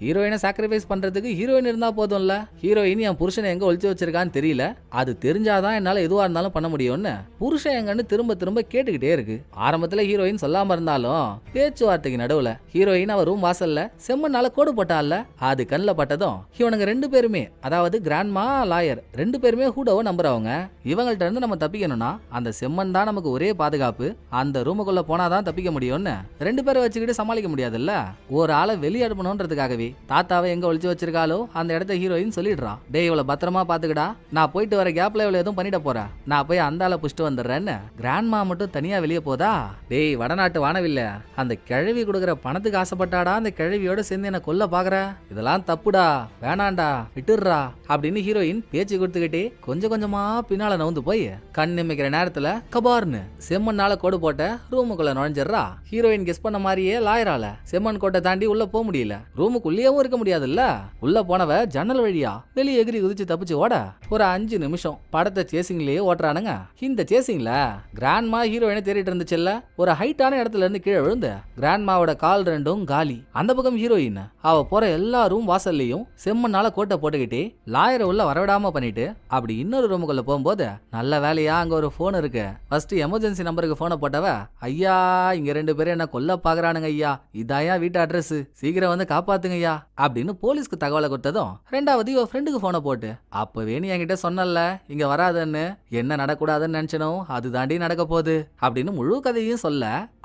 A: ஹீரோயினை சாக்ரிஃபைஸ் பண்றதுக்கு ஹீரோயின் இருந்தா போதும்ல. ஹீரோயின் என் புருஷனை எங்க ஒளிச்சு வச்சிருக்கான்னு தெரியல, அது தெரிஞ்சாதான் என்னால எதுவா இருந்தாலும் பண்ண முடியும்னு புருஷன் எங்கன்னு திரும்ப திரும்ப கேட்டுக்கிட்டே இருக்கு. ஆரம்பத்துல ஹீரோயின் சொல்லாம இருந்தாலும் பேச்சுவார்த்தைக்கு நடுவுல ஹீரோயின் அவ ரூம் வாசல்ல செம்மண்ணால கோடு போட்டால, அது கண்ணில் பட்டதும் இவனுங்க 2 பேருமே, அதாவது கிராண்ட்மா லாயர் 2 பேருமே ஹூடோவை நம்புறவங்க. இவங்கள்ட்ட இருந்து நம்ம தப்பிக்கணும்னா அந்த செம்மன் தான் நமக்கு ஒரே பாதுகாப்பு, அந்த ரூமுக்குள்ள போனாதான் தப்பிக்க முடியும்னு 2 பேரை வச்சுக்கிட்டு சமாளிக்க முடியாதுல்ல. ஒரு ஆளை வெளியே அனுப்பணும்ன்றதுக்காகவே தாத்தாவை எங்க ஒளிச்சு வச்சிருக்காலோ அந்த இடத்த ஹீரோயின் சொல்லிடுறா. டேய் இவளை பத்திரமா பாத்துக்கடா, நான் போயிட்டு வர கேப்ல இவளை எதுவும் பண்ணிட போறேன், நான் போய் அந்த ஆளை புஷ்ட்டு வந்துடுறேன்னு. கிராண்ட்மா மட்டும் தனியா வெளியே போதா. டேய் வடநாட்டு வானவில்ல, அந்த கிழவி கொடுக்குற பணத்துக்கு ஆசைப்பட்டாடா அந்த கிழவியோட சேர்ந்து என்ன கொல்ல பாக்குற, இதெல்லாம் தப்புடா, வேணாண்டா, விட்டுடுறா அப்படின்னு ஹீரோயின் பேச்சு கொடுத்துக்கிட்டே கொஞ்சம் கொஞ்சமா பின்னால நவுந்து போய் கண் நிமிக்கிற நேரத்துல கபார்னு செம்மண்ணால கோடு போட்ட ரூமுக்குள்ள நுழைஞ்சிடறா. ஹீரோயின் கெஸ் பண்ண மாதிரியே லாயரால செம்மன் கோட்டை தாண்டி உள்ள போக முடியல, ரூமுக்குள்ளேயும் இருக்க முடியாதுல்ல. உள்ள போனவ ஜன்னல் வழியா வெளியே எகிரி குதிச்சு தப்பிச்சு ஓட ஒரு 5 நிமிஷம் படத்தை சேசிங்லயே ஓட்டுறானுங்க. இந்த சேசிங்ல கிராண்ட்மா ஹீரோயினை தேடிட்டு இருந்துச்சுல்ல, ஒரு ஹைட்டான இடத்துல இருந்து கீழே விழுந்து கிராண்ட்மாவோட கால் 2ம் காலி. அந்த பக்கம் ஹீரோயின் அவ போற எல்லா ரூம் வாசல்லையும் செம்மண்ணால கோட்டை போட்டுக்கிட்டே லாயரை உள்ள வரவிடாம பண்ணிட்டு அப்படி இன்னொரு ரூமுக்குள்ள போகும்போது நல்ல வேலையா அங்க ஒரு போன் இருக்கு. ஃபர்ஸ்ட் எமர்ஜென்சி நம்பருக்கு போனை போட்டவ, ஐயா இங்க 2 பேரும் என்ன கொல்ல பாக்குறானுங்க ஐயா, இதாயா வீட்டு அட்ரஸ், சீக்கிரம் வந்து காப்பாத்துங்க ஐயா அப்படின்னு போலீஸ்க்கு தகவலை கொடுத்ததும் ரெண்டாவது இவ ஃப்ரெண்டுக்கு போனை போட்டு, அப்பவே நீ என்கிட்ட சொன்னல இங்க வராதன்னு, என்ன நடக்கூடாதுன்னு நினைச்சனும் அது தாண்டி நடக்க போகுது அப்படின்னு முழு கதையும் சொல்ல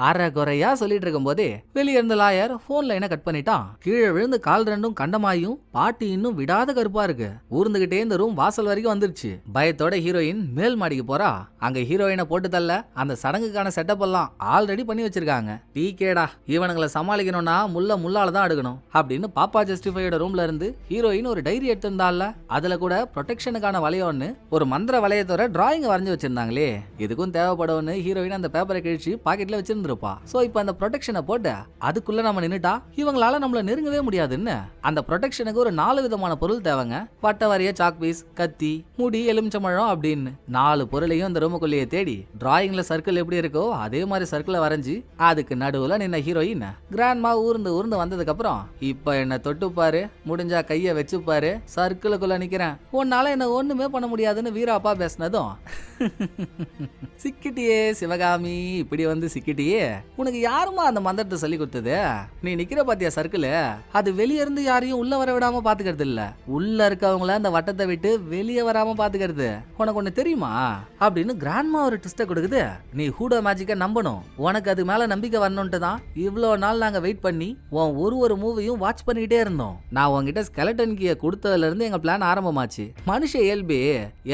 A: அரை குறையா சொல்லிட்டு இருக்கும் போதே வெளியே இருந்த லாயர் போன் லைனை கட் பண்ணிட்டான். கீழே விழுந்து கால் 2ம் கண்டமாயும் பாட்டி இன்னும் விடாத கருப்பா இருக்கு. ஊர்ந்துகிட்டே இந்த ரூம் வாசல் வரைக்கும் வந்துருச்சு. பயத்தோட ஹீரோயின் மேல் மாடிக்கு போறா. அங்க ஹீரோயினை போட்டு தள்ள அந்த சடங்குக்கான செட்டப் எல்லாம் ஆல்ரெடி பண்ணி வச்சிருக்காங்க. டீகேடா, இவனுங்களை சமாளிக்கணும்னா முள்ளால தான் அடுக்கணும் அப்படின்னு பாப்பா ஜஸ்டிஃபையோட ரூம்ல இருந்து ஹீரோயின் ஒரு டைரி எடுத்திருந்தால, அதுல கூட ப்ரொடெக்ஷனுக்கான வளையம்னு ஒரு மந்திர வளையத்தோட டிராயிங் வரைஞ்சு வச்சிருந்தாங்களே. இதுக்கும் தேவைப்படும்னு ஹீரோயின் அந்த பேப்பரை கிழிச்சு பாக்கெட்ல வச்சிருந்திருப்பா. சோ இப்போ அந்த ப்ரொடெக்ஷனை போட்டு அதுக்குள்ள நம்ம நின்னுட்டா இவங்களால நம்மள நெருங்கவே முடியாதுன்னு. அந்த ப்ரொடெக்ஷனுக்கு ஒரு 4 விதமான பொருள் தேவைங்க. வட்ட வரிய சாக் பீஸ், கத்தி, முடி, எலுமிச்சம்பழம் அப்படின்னு 4 பொருளையும் இந்த ரூமுக்குள்ளேயே தேடி டிராயிங்ல சர்க்கிள் எப்படி இருக்கோ அதே மாதிரி சர்க்கிளை வரைஞ்சி அதுக்கு நடுவுல நின்ன ஹீரோயின் கிராண்ட்மா ஊர்ந்து வந்ததுக்கு அப்புறம், இப்ப என்ன தொட்டு பாரு, முடிஞ்சா கைய வச்சு பாரு, சர்க்கிளுக்குள்ள நிக்கிறேன், உன்னால என்ன ஒண்ணுமே பண்ண முடியாதுன்னு வீராப்பா பேசினதும் சிக்கிட்டியே சிவகாமி, இப்படி வந்து சிக்கிட்டியே, உனக்கு யாருமா அந்த மந்திரத்தை சொல்லி கொடுத்தது? நீ நிக்கிற பாத்தியா சர்க்கிள், அது வெளிய இருந்து யாரையும் உள்ள வர விடாம பாத்துக்கிறது இல்ல, உள்ள இருக்கவங்கள அந்த வட்டத்தை விட்டு வெளியே வராம பாத்துக்கிறது. உனக்கு ஒண்ணு தெரியுமா அப்படின்னு கிராண்ட்மா ஒரு ட்விஸ்ட கொடுக்குது. நீ ஹூடோ மேஜிக்க நம்பணும், உனக்கு அது மேல நம்பிக்கை வரணும்ட்டு தான் இவ்வளவு நாள் நாங்க வெயிட் பண்ணி உன் ஒரு மூவியும் வாட்ச் பண்ணிக்கிட்டே இருந்தோம். நான் உங்ககிட்ட ஸ்கெலட்டன் கீயை கொடுத்ததுல இருந்து எங்க பிளான் ஆரம்பமாச்சு. மனுஷ இயல்பு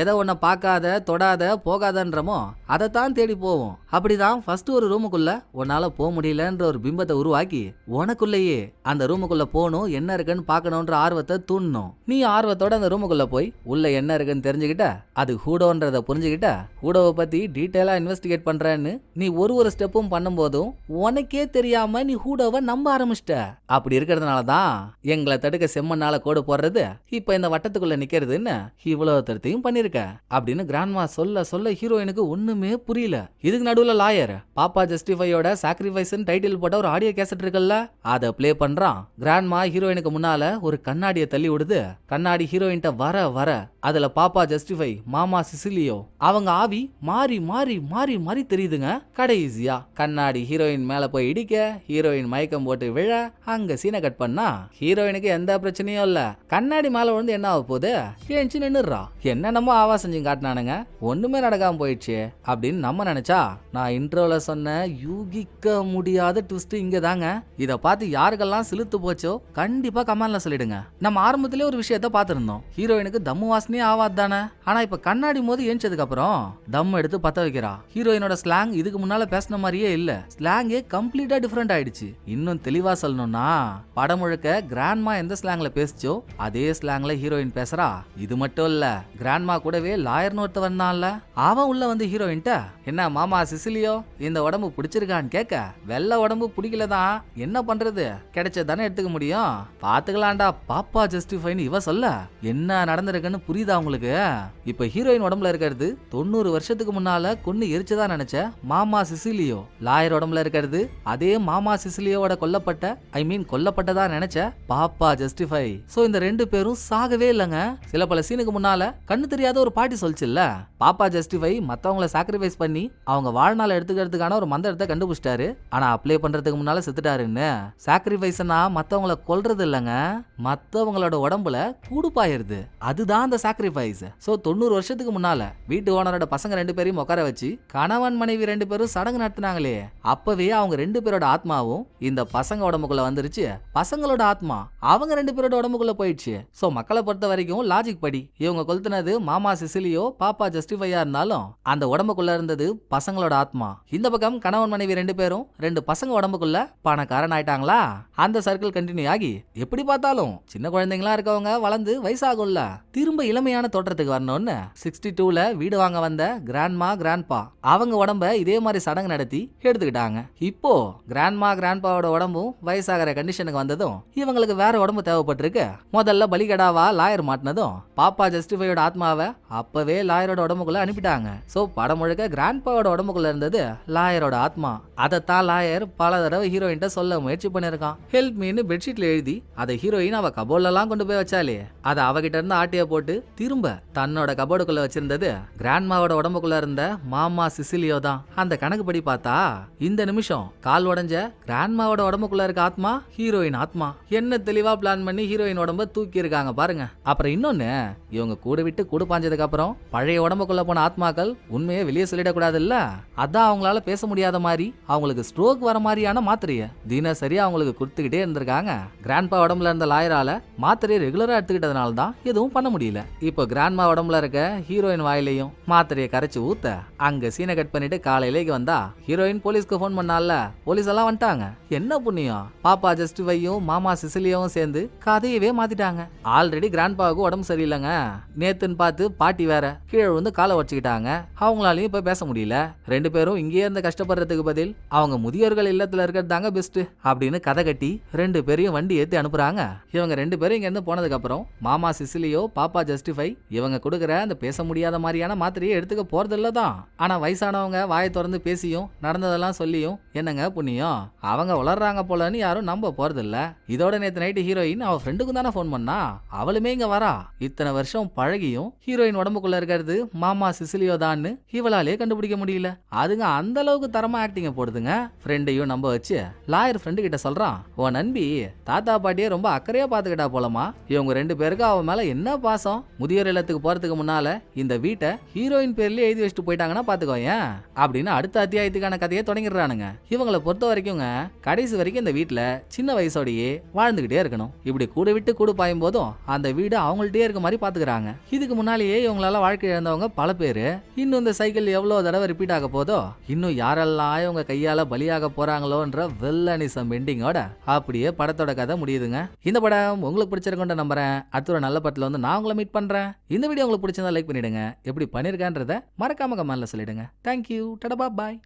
A: எதை ஒன்ன பார்க்காத தொடாத போகாதன்றமோ அதைத்தான் தேடி போவோம். அப்படிதான் ஃபர்ஸ்ட் ஒரு ரூமுக்குள்ள உன்னால போக முடியலன்ற ஒரு பிம்பத்தை உருவாக்கி உனக்குள்ளேயே அந்த ரூமுக்குள்ள போகணும், என்ன இருக்குன்னு பார்க்கணும்ன்ற ஆர்வத்தை தூண்டணும். நீ ஆர்வத்தோட அந்த ரூமுக்குள்ள போய் உள்ள என்ன இருக்குன்னு தெரிஞ்சுக்கிட்ட, அது ஹூடோன்றத புரிஞ்சுக்கிட்ட, ஹூடோவை பத்தி டீட்டெயிலா இன்வெஸ்டிகேட் பண்றேன்னு நீ ஒரு ஸ்டெப்பும் பண்ணும்போதும் உனக்கே தெரியாம நீ ஹூடோவை நம்ப ஆரம்பிச்சிட்ட. அப்படி இருக்கிறதுனால தான் எங்களை தடுக்க செம்மண்ணால கோடு போடுறது, இப்ப இந்த வட்டத்துக்குள்ள நிக்கிறதுன்னு இவ்வளவு தரத்தையும் பண்ணிருக்க அப்படின்னு கிராண்ட்மா சொல்ல சொல்ல ஹீரோயினுக்கு ஒண்ணுமே புரியல. இதுக்கு நடுவுல லாயர் பாப்பா ஜஸ்டிஃபையோட சாக்ரிஃபைஸ் டைட்டில் போட்ட ஒரு ஆடியோ கேசட் இருக்குல்ல, அதை பிளே பண்றான். கிராண்ட்மா ஹீரோயினுக்கு முன்னால ஒரு கண்ணாடியை தள்ளி விடுது. கண்ணாடி ஹீரோயின்ட்ட வர வர அதுல பாப்பா ஜஸ்டிஃபை, மாமா சிசிலியோ அவங்க ஆவி மாறி மாறி மாறி மாறி தெரியுதுங்க. கடைசியா கண்ணாடி ஹீரோயின் மேல போய் இடிக்க, ஹீரோயின் மயக்கம் போட்டு விழ, அங்க சீனை கட் பண்ணா ஹீரோயினுக்கு எந்த பிரச்சனையும் இல்ல. கண்ணாடி மேல விழுந்து என்ன ஆக போகுது, ஏஞ்சி நின்னுறா. என்னென்னமோ ஆவா செஞ்சு காட்டினானுங்க, ஒண்ணுமே நடக்காம போயிடுச்சு அப்படின்னு நம்ம நினைச்சா, நான் இன்ட்ரோல சொன்ன யூகிக்க முடியாத ட்விஸ்ட் இங்க தாங்க. இத பார்த்து யாருக்கெல்லாம் சிலுத்து போச்சோ கண்டிப்பா கமெண்ட்ல சொல்லிடுங்க. நம்ம ஆரம்பத்திலே ஒரு விஷயத்த பார்த்திருந்தோம், ஹீரோயினுக்கு தம்மு வாசனையே ஆவாது தானே. ஆனா இப்ப கண்ணாடி மோதி ஏஞ்சதுக்கு அப்புறம் தம் எடுத்து பத்த வைக்கிறா. ஹீரோயினோட ஸ்லாங் இதுக்கு முன்னால பேசின மாதிரியே இல்ல, ஸ்லாங்கே கம்ப்ளீட்டா டிஃபரெண்ட் ஆயிடுச்சு. இன்னும் தெளிவா சொல்லணும்னா படம் முழுக்க கிராண்ட்மா எந்த ஸ்லாங்ல பேசிச்சோ அதே ஸ்லாங்ல ஹீரோயின் பேசுறா. இது மட்டும் இல்ல, கிராண்ட்மா கூடவே லாயர்னு ஒருத்த வந்தான்ல, அவன் உள்ள வந்து ஹீரோயின்ட்ட, என்ன மாமா சிசிலியோ இந்த உடம்பு பிடிச்சிருக்கான்னு கேட்க, வெள்ளை உடம்பு பிடிக்கலதான், என்ன பண்றது, கிடைச்சதானே எடுத்துக்க முடியும், பாத்துக்கலாம்டா பாப்பா ஜஸ்டிஃபைன்னு இவ சொல்ல, என்ன நடந்திருக்குன்னு புரியுதா உங்களுக்கு? இப்ப ஹீரோயின் உடம்புல இருக்கிறது 90 வருஷத்துக்கு முன்னால கொன்னு எரிச்சதா நினைச்ச மாமா சிசிலியோ, லாயர் உடம்புல இருக்கிறது அதே மாமா சிசிலியோட கொல்லப்பட்டதா நினைச்ச பாப்பா ஜஸ்டிஃபை. சோ இந்த 2 பேரும் சாகவே இல்லங்க. சில பல சீனுக்கு முன்னால கண்ணு தெரியாத ஒரு பாட்டி சொல்லுச்சுல்ல, பாப்பா ஜஸ்டிஃபை மத்தவங்களை சாக்ரிஃபைஸ் பண்ணி அவங்க வாழ்நாள் எடுத்துக்கிறதுக்கான ஒரு மந்திரத்தை கண்டுபிடிச்சிட்டாரு, ஆனா அப்ளை பண்றதுக்கு முன்னால செத்துட்டாருன்னு. சாக்ரிஃபைஸ்னா மத்தவங்களை கொல்றது இல்லங்க, மத்தவங்களோட உடம்புல கூடுபாயிருது, அதுதான் அந்த சாக்ரிஃபைஸ். சோ 90 வருஷத்துக்கு முன்னால வீட்டு ஓனரோட பசங்க 2 பேரையும் உட்கார வச்சு கணவன் மனைவி 2 பேரும் சடங்கு நடத்தினாங்களே, அப்பவே அவங்க 2 பேரோட ஆத்மாவும் இந்த பசங்க உடம்புக்குள்ள வந்துருச்சு, பசங்களோட ஆத்மா அவங்க 2 பேரோட உடம்புக்குள்ள போயிடுச்சு. சோ மக்களை பொறுத்த வரைக்கும் லாஜிக் படி இவங்க கொளுத்துனது மாமா சிசிலியோ பாப்பா ஜஸ்டிஃபையா இருந்தாலும் அந்த உடம்புக்குள்ள இருந்தது பசங்களோட ஆத்மா. இந்த பக்கம் கணவன் மனைவி 2 பேரும் 2 பசங்க உடம்புக்குள்ள பணக்காரன் ஆயிட்டாங்களா. அந்த சர்க்கிள் கண்டினியூ ஆகி எப்படி பார்த்தாலும் சின்ன குழந்தைங்களா இருக்கவங்க வளர்ந்து வயசாகும்ல, திரும்ப இளமையான தோற்றத்துக்கு வரணும்னு 62ல வீடு வாங்க வந்த கிராண்ட்மா கிராண்ட்பா அவங்க உடம்ப இதே மாதிரி சடங்கு நடத்தி எடுத்துக்கிட்டாங்க. இப்போ கிராண்ட்மா கிராண்ட்பாவோட உடம்பும் வயசாகிற கண்டிஷனுக்கு வந்ததும் இவங்களுக்கு வேற உடம்பு தேவைப்பட்டிருக்கு. முதல்ல பலிகடாவா லாயர் மாட்டினதும் பாப்பா ஜஸ்டிஃபையோட ஆத்மாவை அப்பவே லாயரோட உடம்புக்குள்ள அனுப்பிட்டாங்க. சோ படம் முழுக்க கிராண்ட்பாவோட உடம்புக்குள்ள இருந்தது லாயரோட ஆத்மா. அதைத்தான் லாயர் பல தடவை ஹீரோயின்ட்ட சொல்ல முயற்சி பண்ணிருக்கான். ஹெல்ப் மீன்னு பெட்ஷீட்ல எழுதி அதை ஹீரோயின் அவ கபோர்ட்லாம் கொண்டு போய் வச்சாலே, அதை அவகிட்ட இருந்து ஆட்டிய போட்டு திரும்ப தன்னோட கபோர்டுக்குள்ள வச்சிருந்தது கிராண்ட்மாவோட உடம்புக்குள்ள இருந்த மாமா சிசிலியோ தான். அந்த கணக்கு படி பார்த்தா இந்த நிமிஷம் கால் உடைஞ்ச கிராண்ட்மாவோட உடம்புக்குள்ள இருக்க ஆத்மா ஹீரோயின் ஆத்மா. என்ன தெளிவா பிளான் பண்ணி ஹீரோயின் உடம்ப தூக்கி இருக்காங்க பாருங்க. அப்புறம் இன்னொன்னு, இவங்க கூட விட்டு கூட பாஞ்சதுக்கு அப்புறம் பழைய உடம்புக்குள்ள போன ஆத்மாக்கள் உண்மையை வெளியே சொல்லிடக்கூடாது இல்ல, அதான் அவங்களால பேச முடியாத மாதிரி அவங்களுக்கு ஸ்ட்ரோக் வர மாதிரியான மாத்திரைய தினசரி அவங்களுக்கு கொடுத்துக்கிட்டே இருந்திருக்காங்க. கிராண்ட்பா உடம்புல இருந்த லாயரால மாத்திரையை ரெகுலரா எடுத்துக்கிட்டதுனால தான் எதுவும் பண்ண முடியல. இப்போ கிராண்ட்மா உடம்புல இருக்க ஹீரோயின் வாயிலையும் மாத்திரையை கரைச்சு ஊத்த அங்க சீனை கட் பண்ணிட்டு காலையிலேக்கு வந்தா ஹீரோயின் போலீஸ்க்கு ஃபோன் பண்ணால, போலீஸ் எல்லாம் வந்துட்டாங்க. என்ன புண்ணியம், பாப்பா ஜஸ்டிஃபையும் மாமா சிசிலியாவும் சேர்ந்து கதையவே மாத்திட்டாங்க. ஆல்ரெடி கிராண்ட்பாவுக்கு உடம்பு சரியில்லைங்க, நேத்துன்னு பார்த்து பாட்டி வேற கீழே விழுந்து காலை வச்சுக்கிட்டாங்க. அவங்களாலையும் இப்ப பேச முடியல. 2 பேரும் இங்கேயே இருந்து கஷ்டப்படுறதுக்கு பதில் அவங்க முதியோர்கள் இல்லத்துல இருக்கிறது தாங்க பெஸ்ட் அப்படின்னு கதை கட்டி 2 பேரையும் வண்டி ஏத்தி அனுப்புறாங்க. இவங்க 2 பேரும் இங்க இருந்து போனதுக்கு அப்புறம் மாமா சிசிலியோ பாப்பா ஜஸ்டிஃபை இவங்க கொடுக்குற அந்த பேச முடியாத மாதிரியான மாத்திரையை எடுத்துக்க போறதில்ல தான். ஆனா வயசானவங்க வாயை திறந்து பேசியும் நடந்ததெல்லாம் சொல்லியும் என்னங்க புண்ணியம், அவங்க வளர்றாங்க போலன்னு யாரும் நம்ப போறதில்ல. இதோட நேத்து நைட்டு ஹீரோயின் அவ ஃப்ரெண்டுக்கும் தானே ஃபோன் பண்ணா, அவளுமே இங்க வரா. இத்தனை வருஷம் பழகியும் ஹீரோயின் உடம்புக்குள்ள இருக்கிறது மாமா சிசிலியோ தான்னு இவளாலே கண்டுபிடிக்க முடியல. அதுங்க அந்த அளவுக்கு தரமா ஆக்டிங்க போடுதுங்க. ஃப்ரெண்டையும் நம்ப வச்சு லாயர் ஃப்ரெண்டு கிட்ட சொல்றான், உன் நண்பி தாத்தா பாட்டியே ரொம்ப அக்கறையா பாத்துக்கிட்டா போலமா, இவங்க 2 பேருக்கு அவ மேல என்ன பாசம், முதியோர் இல்லத்துக்கு போறதுக்கு முன்னால இந்த வீட்டை ஹீரோயின் பேர்லயே எழுதி வச்சுட்டு போயிட்டாங்கன்னா பாத்துக்கோயேன் அப்படின்னு அடுத்த அத்தியாயத்துக்கான கதையை தொடங்கிடுறானுங்க. இவங்களை பொறுத்த வரைக்கும்ங்க கடைசி வரைக்கும் இந்த வீட்டுல சின்ன வயசோடையே வாழ்ந்துகிட்டே இருக்கணும். இப்படி கூட விட்டு கூட பாயும் போதும் அந்த வீடு அவங்கள்ட்டே இருக்க மாதிரி பாத்துக்கிறாங்க. இதுக்கு முன்னாலேயே இவங்களால வாழ்க்கை இழந்தவங்க பல பேரு. இன்னும் இந்த சைக்கிள் எவ்வளவு தடவை ரிப்பீட் ஆக போதோ, இன்னும் யாரெல்லாம் இவங்க கையால பலியாக போறாங்களோன்ற வெள்ளனிசம் பெண்டிங்கோட அப்படியே படத்தோட கதை முடியுதுங்க. இந்த படம் உங்களுக்கு பிடிச்சிருக்குன்ற நம்புறேன். அடுத்த ஒரு நல்ல படத்துல வந்து நான் உங்களை மீட் பண்றேன். இந்த வீடியோ உங்களுக்கு பிடிச்சிருந்தா லைக் பண்ணிடுங்க. எப்படி பண்ணிருக்கேன்றத மறக்காம கமெண்ட்ல சொல்லிடுங்க. தேங்க்யூ, டடா பாய்.